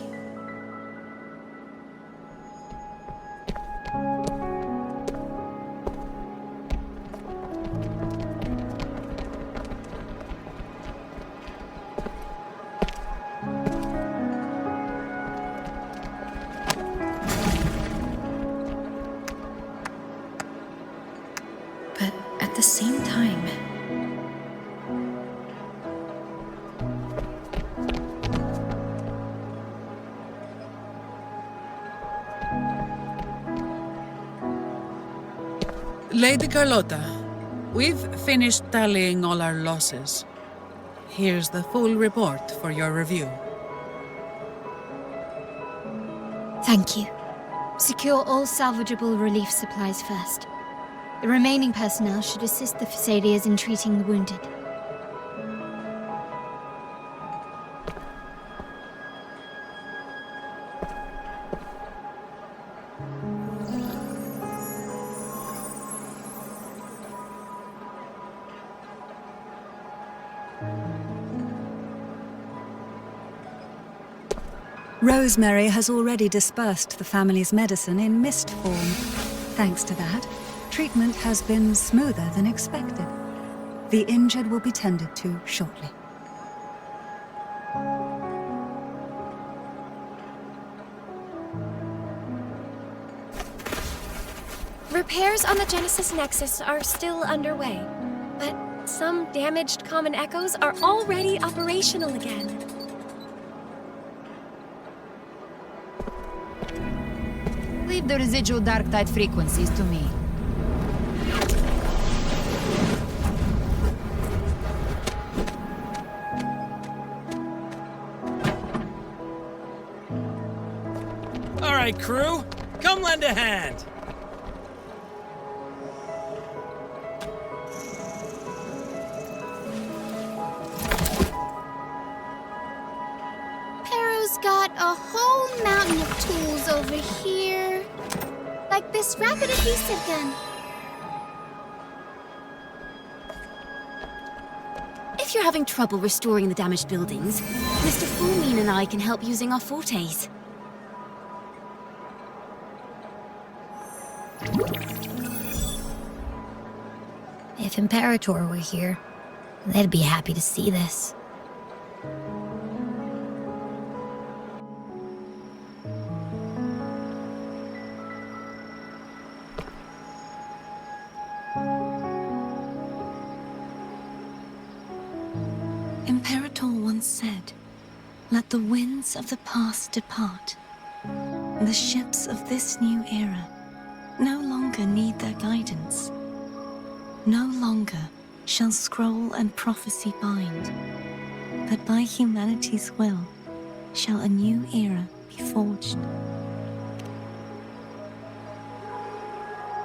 At the same time, Lady Carlotta, we've finished tallying all our losses. Here's the full report for your review. Thank you. Secure all salvageable relief supplies first. The remaining personnel should assist the Phasadeas in treating the wounded. Rosemary has already dispersed the family's medicine in mist form. Thanks to that, treatment has been smoother than expected. The injured will be tended to shortly. Repairs on the Genesis Nexus are still underway, but some damaged common echoes are already operational again. Leave the residual dark tide frequencies to me. All right, crew, come lend a hand. Pero's got a whole mountain of tools over here. Like this rapid adhesive gun. If you're having trouble restoring the damaged buildings, Mr. Fulmin and I can help using our fortes. If Imperator were here, they'd be happy to see this. Imperator once said, "Let the winds of the past depart. The ships of this new era no longer need their guidance. No longer shall scroll and prophecy bind, but by humanity's will shall a new era be forged."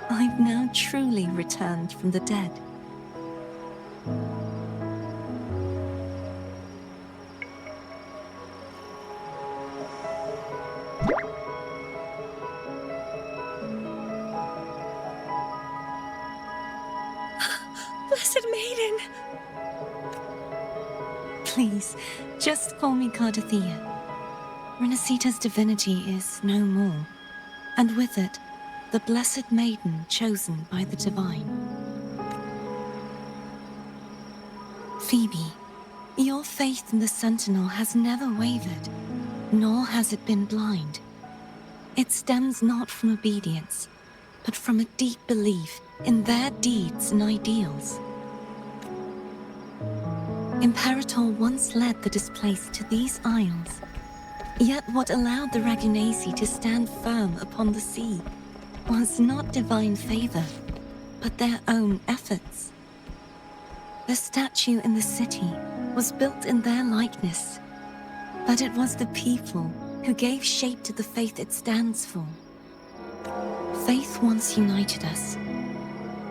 I've now truly returned from the dead. Blessed Maiden! Please, just call me Cardathea. Renacita's divinity is no more, and with it, the Blessed Maiden chosen by the Divine. Phoebe, your faith in the Sentinel has never wavered, nor has it been blind. It stems not from obedience, but from a deep belief in their deeds and ideals. Imperator once led the displaced to these isles, yet what allowed the Ragunasi to stand firm upon the sea was not divine favor, but their own efforts. The statue in the city was built in their likeness, but it was the people who gave shape to the faith it stands for. Faith once united us.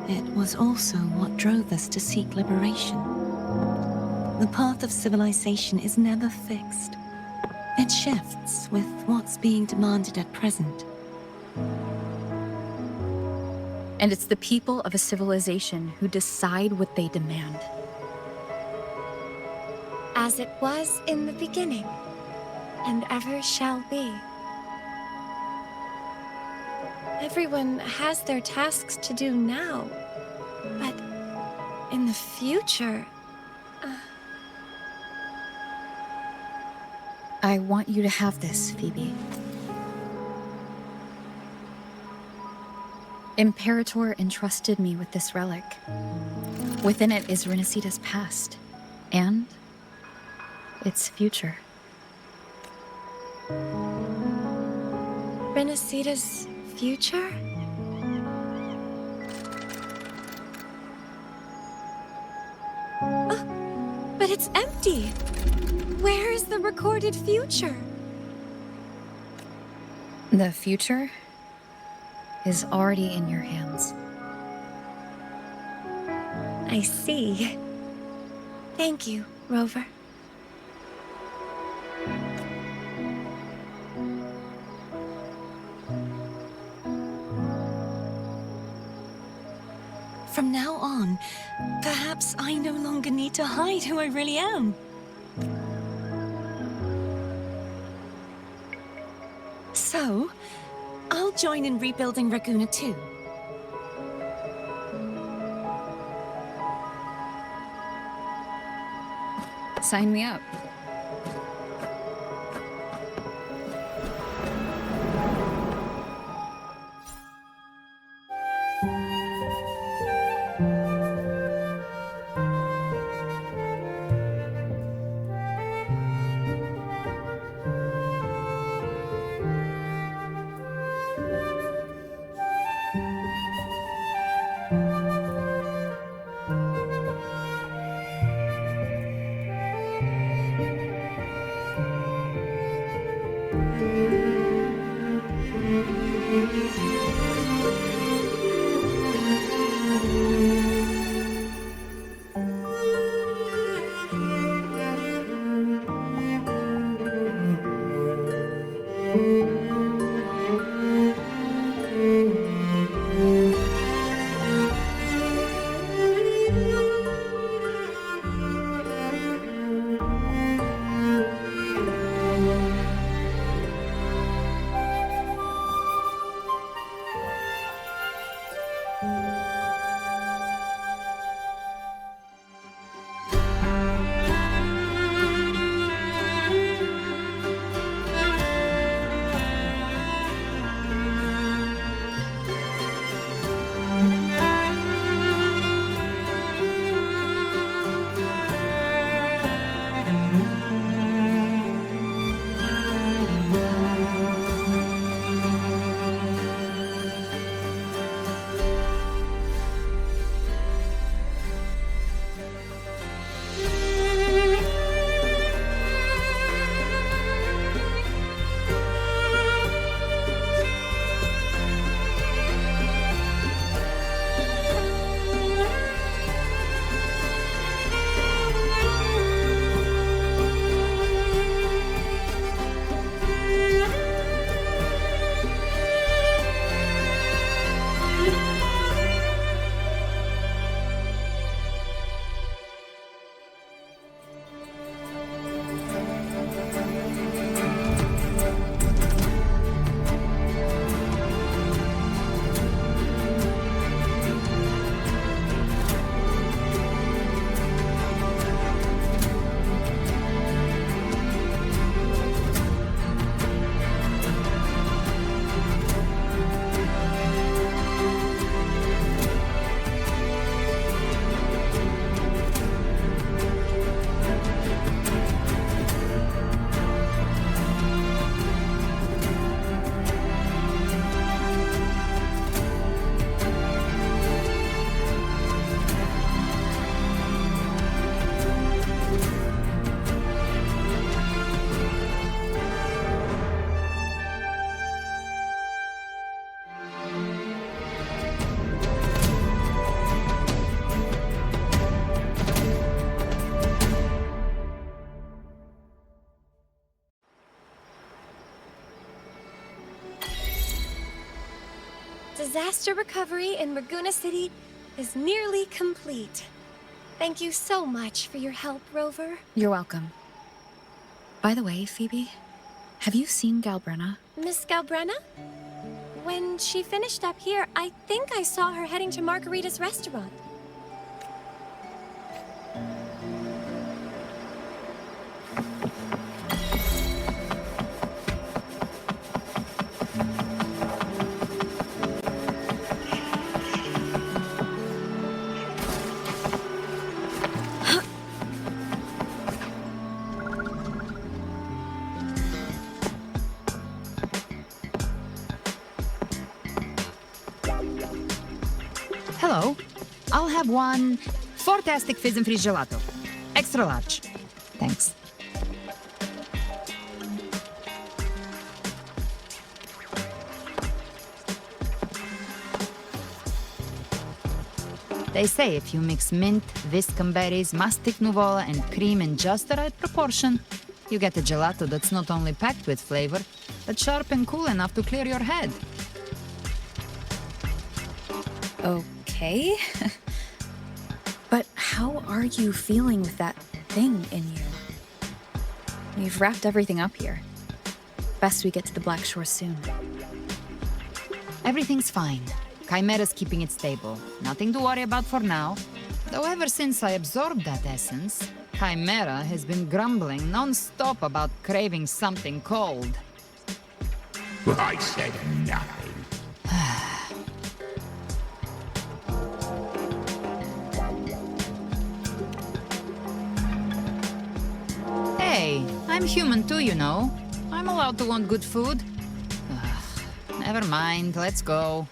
It was also what drove us to seek liberation. The path of civilization is never fixed. It shifts with what's being demanded at present. And it's the people of a civilization who decide what they demand. As it was in the beginning, and ever shall be. Everyone has their tasks to do now, but in the future... I want you to have this, Phoebe. Imperator entrusted me with this relic. Within it is Renacita's past, and its future. Renacita's future? But it's empty. Where is the recorded future? The future is already in your hands. I see. Thank you, Rover. From now on, perhaps I no longer need to hide who I really am. So, I'll join in rebuilding Raguna too. Sign me up. Disaster recovery in Raguna City is nearly complete. Thank you so much for your help, Rover. You're welcome. By the way, Phoebe, have you seen Galbrenna? Miss Galbrenna? When she finished up here, I think I saw her heading to Margarita's restaurant. Hello. I'll have one fantastic fizz and freeze gelato. Extra large. Thanks. They say if you mix mint, viscum berries, mastic nuvola, and cream in just the right proportion, you get a gelato that's not only packed with flavor, but sharp and cool enough to clear your head. Okay. But how are you feeling with that thing in you? We've wrapped everything up here. Best we get to the Black Shore soon. Everything's fine. Chimera's keeping it stable. Nothing to worry about for now. Though ever since I absorbed that essence, Chimera has been grumbling non-stop about craving something cold. I said nothing. Hey, I'm human too, you know. I'm allowed to want good food. Ugh, never mind, let's go.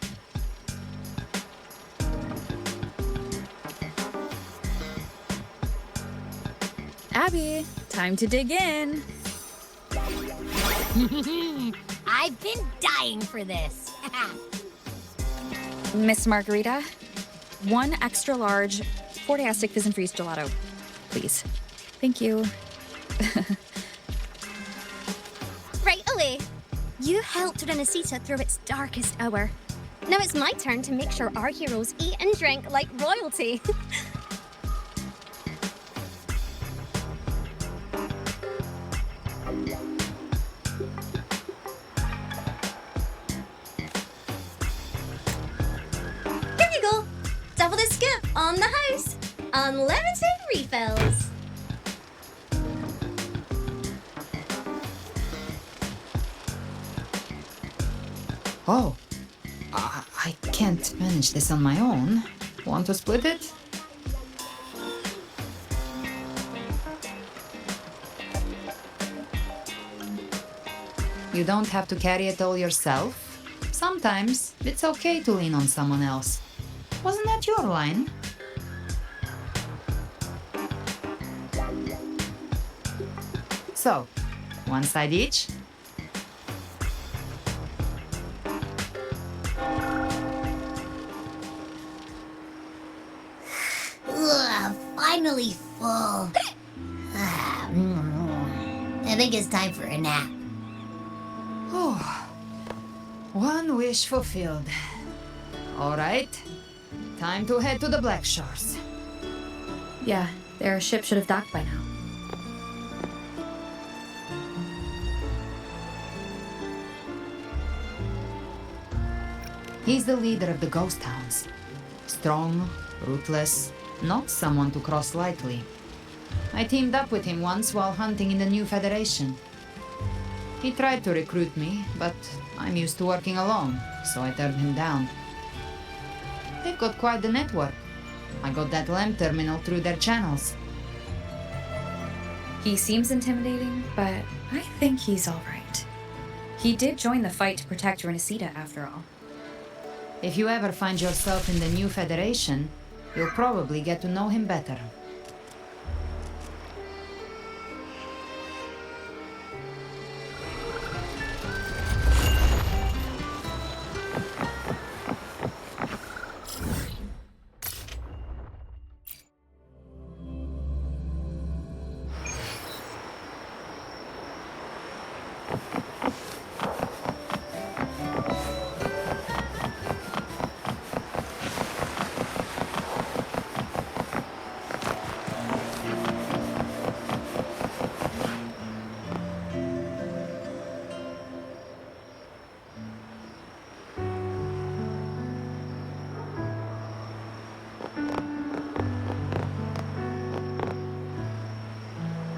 Abby, time to dig in. I've been dying for this. Miss Margarita, 1 extra large Fortiastic Fizz and Freeze gelato, please. Thank you. Right away. You helped Renesita through its darkest hour. Now it's my turn to make sure our heroes eat and drink like royalty. Here you go. Double the scoop on the house. Unlimited refills. Oh, I can't manage this on my own. Want to split it? You don't have to carry it all yourself. Sometimes it's okay to lean on someone else. Wasn't that your line? So, one side each? Ugh, finally full. I think it's time for a nap. Oh, one wish fulfilled. All right, time to head to the Black Shores. Yeah, their ship should have docked by now. He's the leader of the Ghost Hounds. Strong, ruthless, not someone to cross lightly. I teamed up with him once while hunting in the New Federation. He tried to recruit me, but I'm used to working alone, so I turned him down. They've got quite the network. I got that LEM terminal through their channels. He seems intimidating, but I think he's all right. He did join the fight to protect Renesita, after all. If you ever find yourself in the New Federation, you'll probably get to know him better.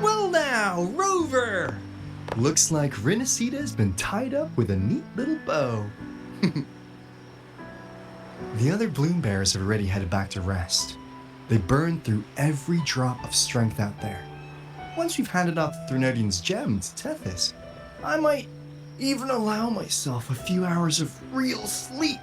Well now, Rover! Looks like Renesita's been tied up with a neat little bow. The other bloom bearers have already headed back to rest. They burned through every drop of strength out there. Once we've handed out the Threnodian's gem to Tethys, I might even allow myself a few hours of real sleep.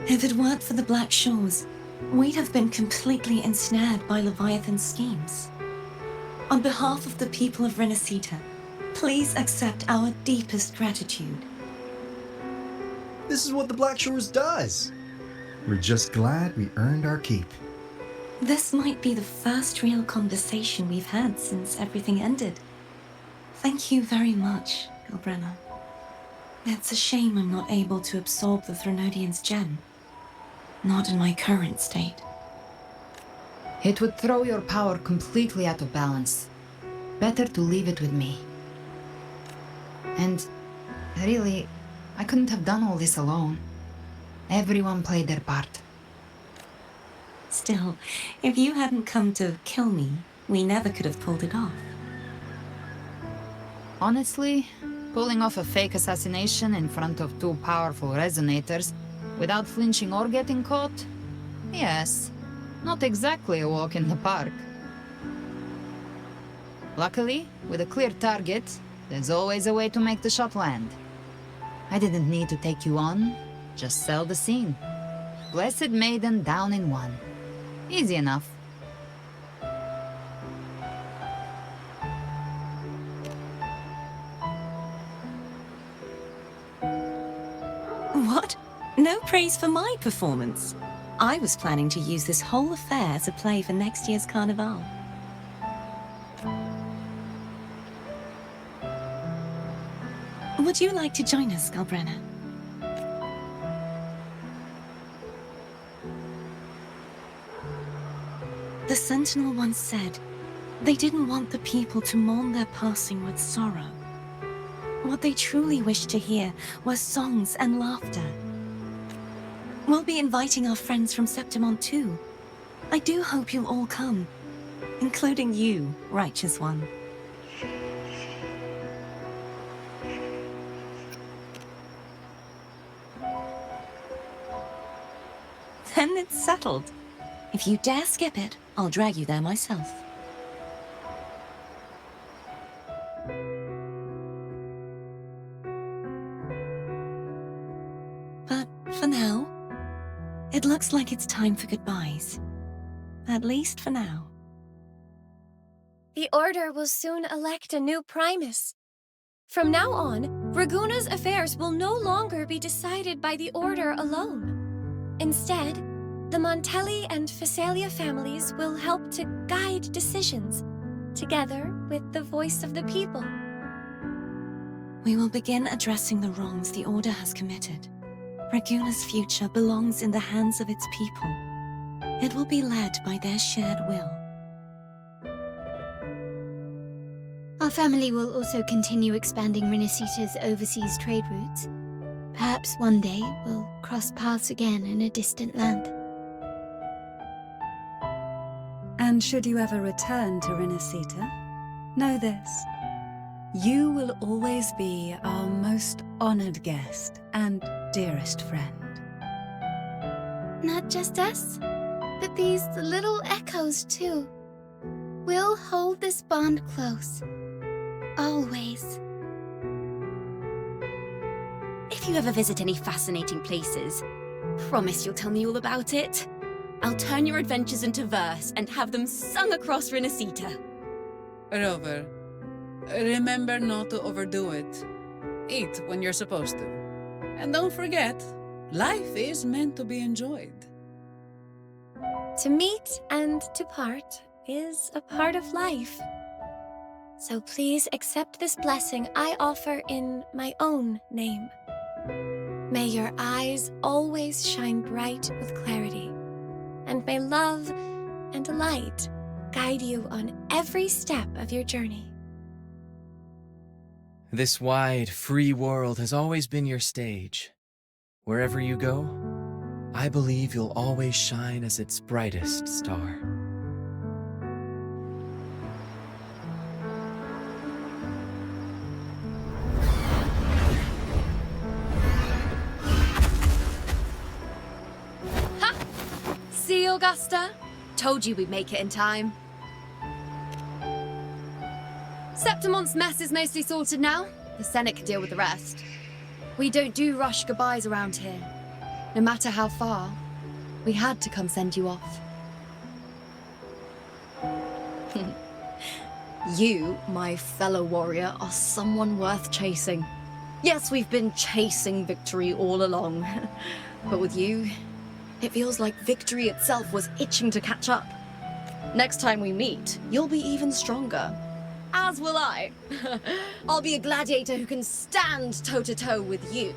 If it weren't for the Black Shores, we'd have been completely ensnared by Leviathan's schemes. On behalf of the people of Renacita, please accept our deepest gratitude. This is what the Black Shores does. We're just glad we earned our keep. This might be the first real conversation we've had since everything ended. Thank you very much, Galbrenna. It's a shame I'm not able to absorb the Threnodian's gem. Not in my current state. It would throw your power completely out of balance. Better to leave it with me. And really, I couldn't have done all this alone. Everyone played their part. Still, if you hadn't come to kill me, we never could have pulled it off. Honestly, pulling off a fake assassination in front of two powerful resonators without flinching or getting caught? Yes, not exactly a walk in the park. Luckily, with a clear target, there's always a way to make the shot land. I didn't need to take you on, just sell the scene. Blessed Maiden down in one. Easy enough. What? No praise for my performance. I was planning to use this whole affair as a play for next year's Carnival. Would you like to join us, Galbrenna? The Sentinel once said, they didn't want the people to mourn their passing with sorrow. What they truly wished to hear were songs and laughter. We'll be inviting our friends from Septimon too. I do hope you'll all come, including you, Righteous One. Then it's settled. If you dare skip it, I'll drag you there myself. But for now, it looks like it's time for goodbyes. At least for now. The Order will soon elect a new Primus. From now on, Raguna's affairs will no longer be decided by the Order alone. Instead, the Montelli and Phasalia families will help to guide decisions, together with the voice of the people. We will begin addressing the wrongs the Order has committed. Raguna's future belongs in the hands of its people. It will be led by their shared will. Our family will also continue expanding Renacita's overseas trade routes. Perhaps one day we'll cross paths again in a distant land. And should you ever return to Renacita, know this. You will always be our most honored guest and dearest friend. Not just us, but these little echoes too. We'll hold this bond close. Always. If you ever visit any fascinating places, promise you'll tell me all about it. I'll turn your adventures into verse and have them sung across Renacita. Rover, remember not to overdo it. Eat when you're supposed to. And don't forget, life is meant to be enjoyed. To meet and to part is a part of life. So please accept this blessing I offer in my own name. May your eyes always shine bright with clarity, and may love and light guide you on every step of your journey. This wide, free world has always been your stage. Wherever you go, I believe you'll always shine as its brightest star. See, Augusta? Told you we'd make it in time. Septimon's mess is mostly sorted now. The Senate can deal with the rest. We don't do rush goodbyes around here. No matter how far, we had to come send you off. You, my fellow warrior, are someone worth chasing. Yes, we've been chasing victory all along. But with you, it feels like victory itself was itching to catch up. Next time we meet, you'll be even stronger. As will I. I'll be a gladiator who can stand toe-to-toe with you.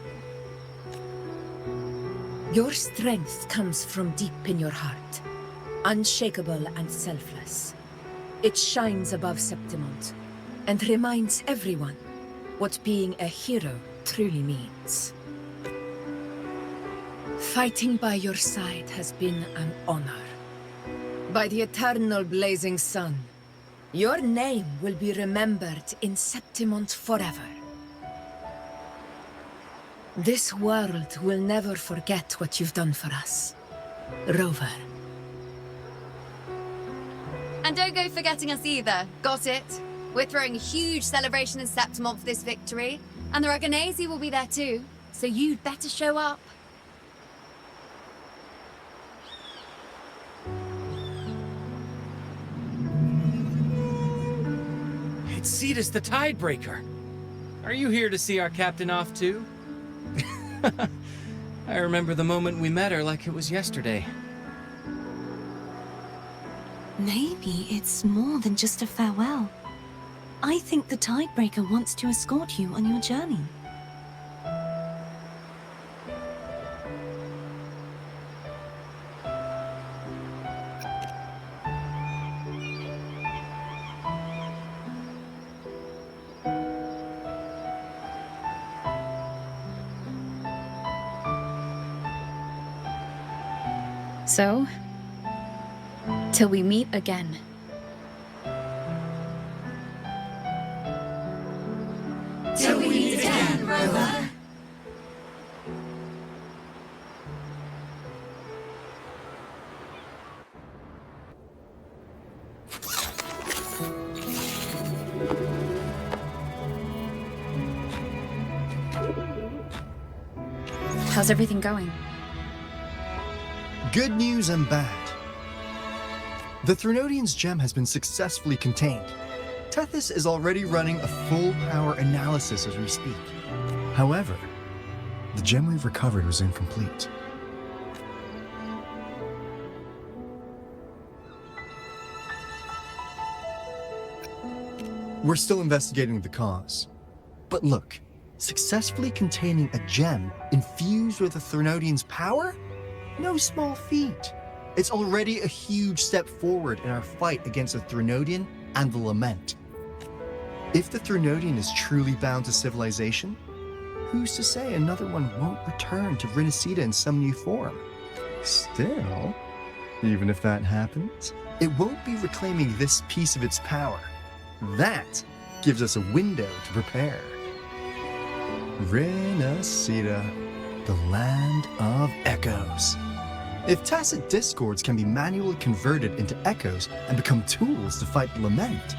Your strength comes from deep in your heart, unshakable and selfless. It shines above Septimont, and reminds everyone what being a hero truly means. Fighting by your side has been an honor. By the eternal blazing sun, your name will be remembered in Septimont forever. This world will never forget what you've done for us, Rover. And don't go forgetting us either, got it? We're throwing a huge celebration in Septimont for this victory, and the Raganesi will be there too, so you'd better show up. It's Cetus the Tidebreaker. Are you here to see our captain off too? I remember the moment we met her like it was yesterday. Maybe it's more than just a farewell. I think the Tidebreaker wants to escort you on your journey. So, till we meet again. Till we meet again, Rover. How's everything going? Good news and bad. The Threnodian's gem has been successfully contained. Tethys is already running a full power analysis as we speak. However, the gem we've recovered was incomplete. We're still investigating the cause. But look, successfully containing a gem infused with the Threnodian's power? No small feat. It's already a huge step forward in our fight against the Threnodian and the Lament. If the Threnodian is truly bound to civilization, who's to say another one won't return to Renesita in some new form? Still, even if that happens, it won't be reclaiming this piece of its power. That gives us a window to prepare. Renesita, the land of echoes. If tacit discords can be manually converted into echoes and become tools to fight the Lament,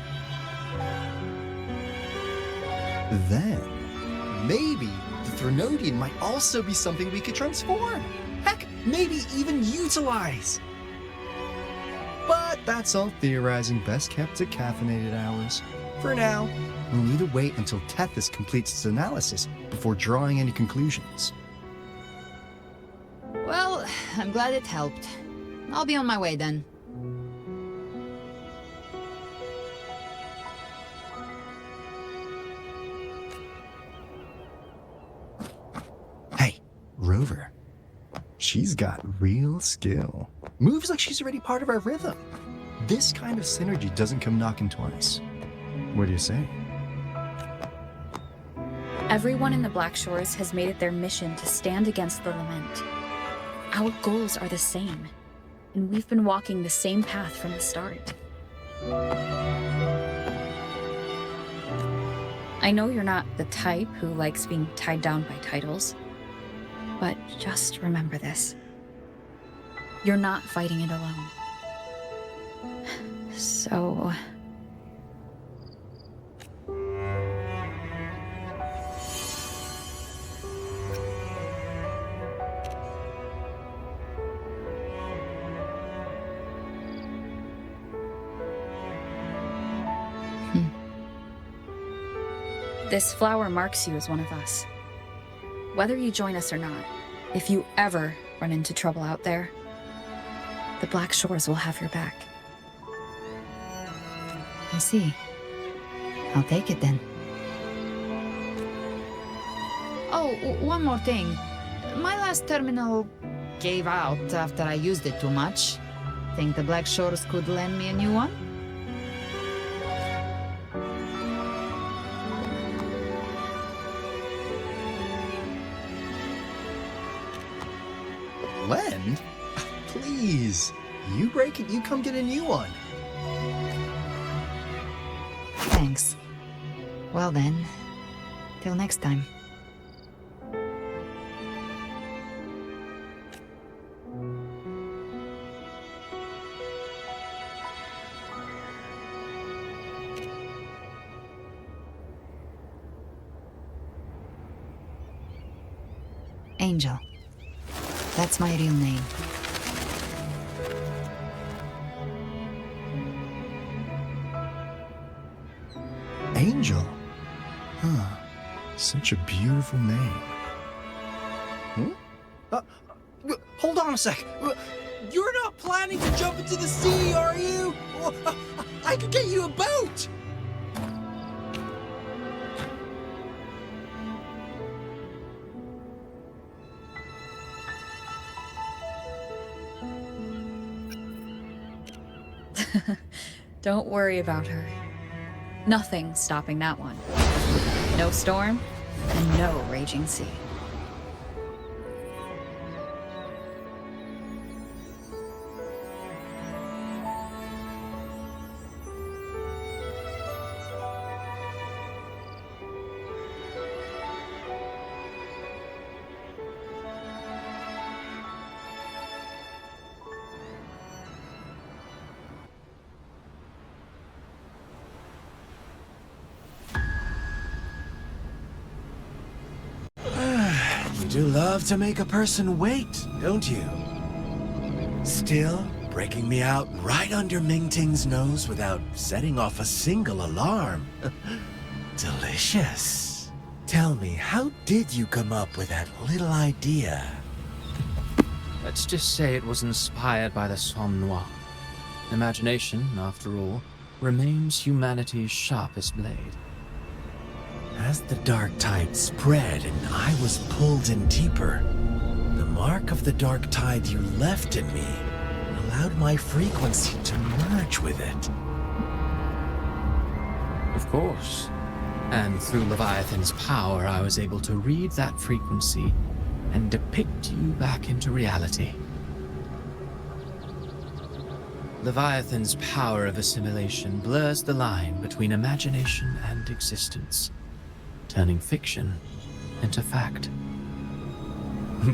then maybe the Threnodian might also be something we could transform. Heck, maybe even utilize. But that's all theorizing best kept to caffeinated hours. For now, we'll need to wait until Tethys completes its analysis before drawing any conclusions. Well, I'm glad it helped. I'll be on my way then. Hey, Rover. She's got real skill. Moves like she's already part of our rhythm. This kind of synergy doesn't come knocking twice. What do you say? Everyone in the Black Shores has made it their mission to stand against the Lament. Our goals are the same, and we've been walking the same path from the start. I know you're not the type who likes being tied down by titles, but just remember this. You're not fighting it alone. So... This flower marks you as one of us. Whether you join us or not, if you ever run into trouble out there, the Black Shores will have your back. I see. I'll take it then. Oh, one more thing. My last terminal gave out after I used it too much. Think the Black Shores could lend me a new one? Lend? Please. You break it, you come get a new one. Thanks. Well then, till next time. Angel. That's my real name. Angel? Huh. Such a beautiful name. Hold on a sec. You're not planning to jump into the sea, are you? I could get you a boat! Don't worry about her. Nothing's stopping that one. No storm, and no raging sea. You do love to make a person wait, don't you? Still, breaking me out right under Mingting's nose without setting off a single alarm. Delicious. Tell me, how did you come up with that little idea? Let's just say it was inspired by the Somme Noir. Imagination, after all, remains humanity's sharpest blade. As the dark tide spread and I was pulled in deeper, the mark of the dark tide you left in me allowed my frequency to merge with it. Of course. And through Leviathan's power, I was able to read that frequency and depict you back into reality. Leviathan's power of assimilation blurs the line between imagination and existence, turning fiction into fact.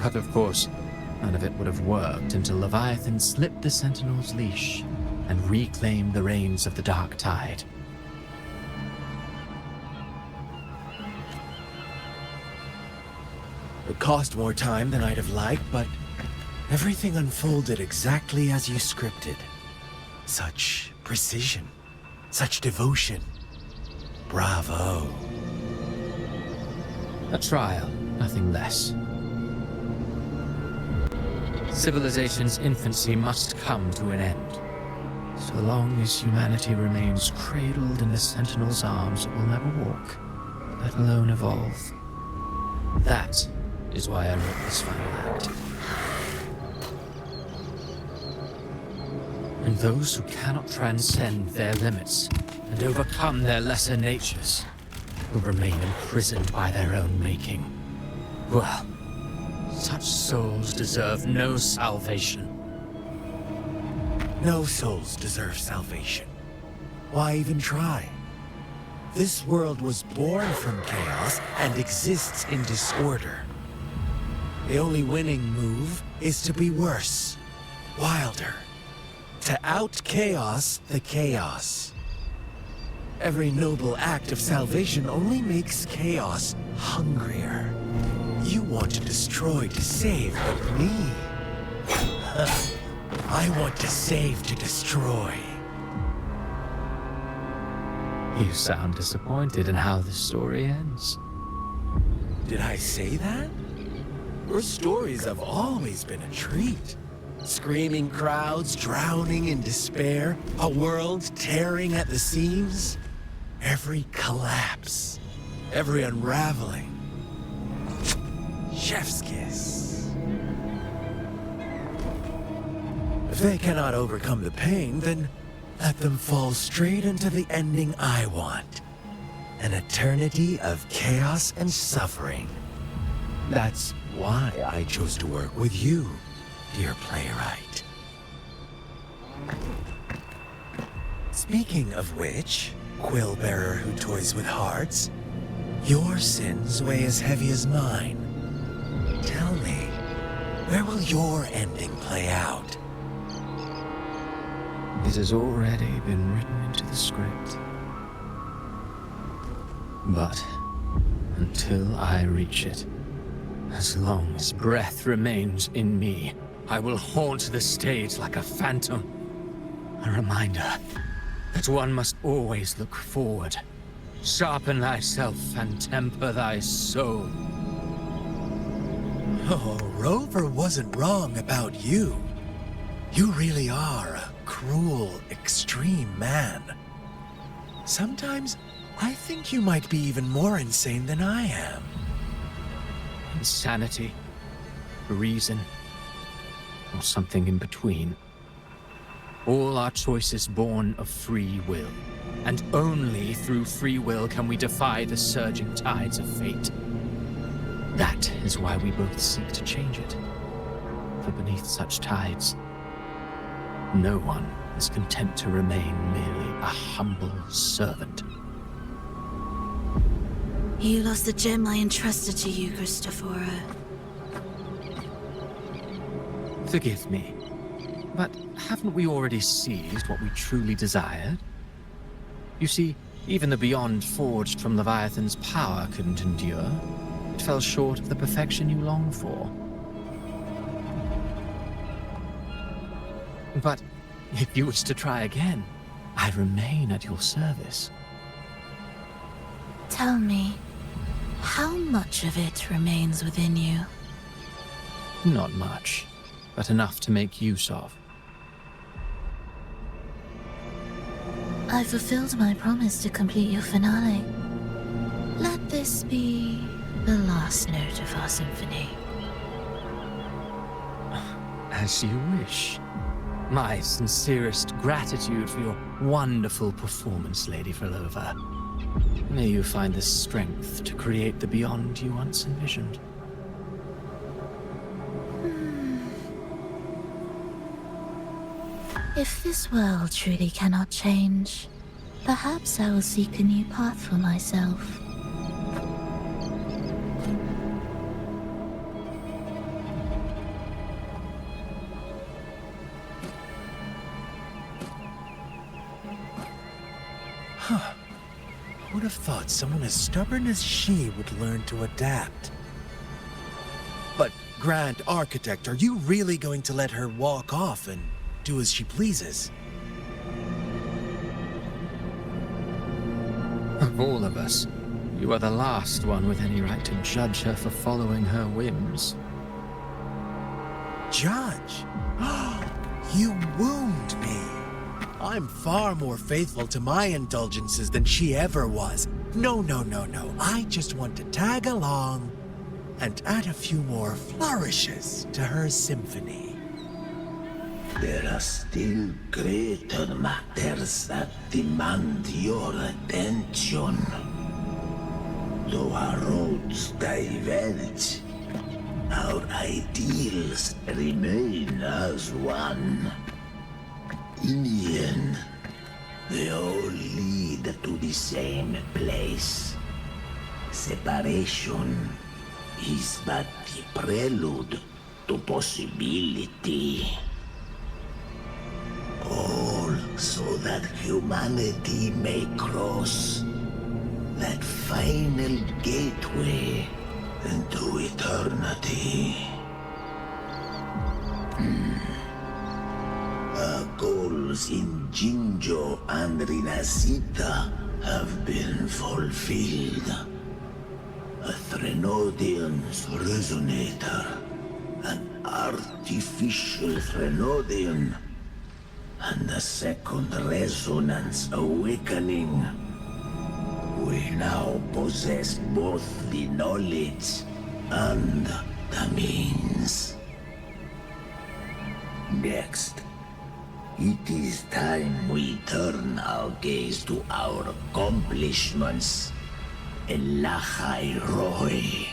But of course, none of it would have worked until Leviathan slipped the Sentinel's leash and reclaimed the reins of the Dark Tide. It cost more time than I'd have liked, but everything unfolded exactly as you scripted. Such precision, such devotion. Bravo. A trial, nothing less. Civilization's infancy must come to an end. So long as humanity remains cradled in the Sentinel's arms, it will never walk, let alone evolve. That is why I wrote this final act. And those who cannot transcend their limits and overcome their lesser natures will remain imprisoned by their own making. Well, such souls deserve no salvation. No souls deserve salvation. Why even try? This world was born from chaos and exists in disorder. The only winning move is to be worse, wilder, to out-chaos the chaos. Every noble act of salvation only makes chaos hungrier. You want to destroy to save, but me? I want to save to destroy. You sound disappointed in how the story ends. Did I say that? Your stories have always been a treat. Screaming crowds drowning in despair, a world tearing at the seams. Every collapse, every unraveling. Chef's kiss. If they cannot overcome the pain, then let them fall straight into the ending I want. An eternity of chaos and suffering. That's why I chose to work with you, dear playwright. Speaking of which, quill bearer who toys with hearts, your sins weigh as heavy as mine. Tell me, where will your ending play out? It has already been written into the script. But until I reach it, as long as breath remains in me, I will haunt the stage like a phantom. A reminder that one must always look forward. Sharpen thyself and temper thy soul. Oh, Rover wasn't wrong about you. You really are a cruel, extreme man. Sometimes I think you might be even more insane than I am. Insanity, reason, or something in between. All our choices born of free will, and only through free will can we defy the surging tides of fate. That is why we both seek to change it. For beneath such tides, no one is content to remain merely a humble servant. You lost the gem I entrusted to you, Christopher. Forgive me, but haven't we already seized what we truly desired? You see, even the beyond forged from Leviathan's power couldn't endure. It fell short of the perfection you long for. But if you wish to try again, I remain at your service. Tell me, how much of it remains within you? Not much, but enough to make use of. I fulfilled my promise to complete your finale. Let this be the last note of our symphony. As you wish. My sincerest gratitude for your wonderful performance, Lady Frolova. May you find the strength to create the beyond you once envisioned. If this world truly cannot change, perhaps I will seek a new path for myself. Huh. I would have thought someone as stubborn as she would learn to adapt. But, Grand Architect, are you really going to let her walk off and do as she pleases? Of all of us, you are the last one with any right to judge her for following her whims. Judge? You wound me. I'm far more faithful to my indulgences than she ever was. No. I just want to tag along and add a few more flourishes to her symphony. There are still greater matters that demand your attention. Though our roads diverge, our ideals remain as one. In the end, they all lead to the same place. Separation is but the prelude to possibility. All so that humanity may cross that final gateway into eternity. Our goals in Jinjo and Rinascita have been fulfilled. A Threnodian's resonator, an artificial Threnodian, and a second resonance awakening. We now possess both the knowledge and the means. Next, it is time we turn our gaze to our accomplishments. Elachai Roy.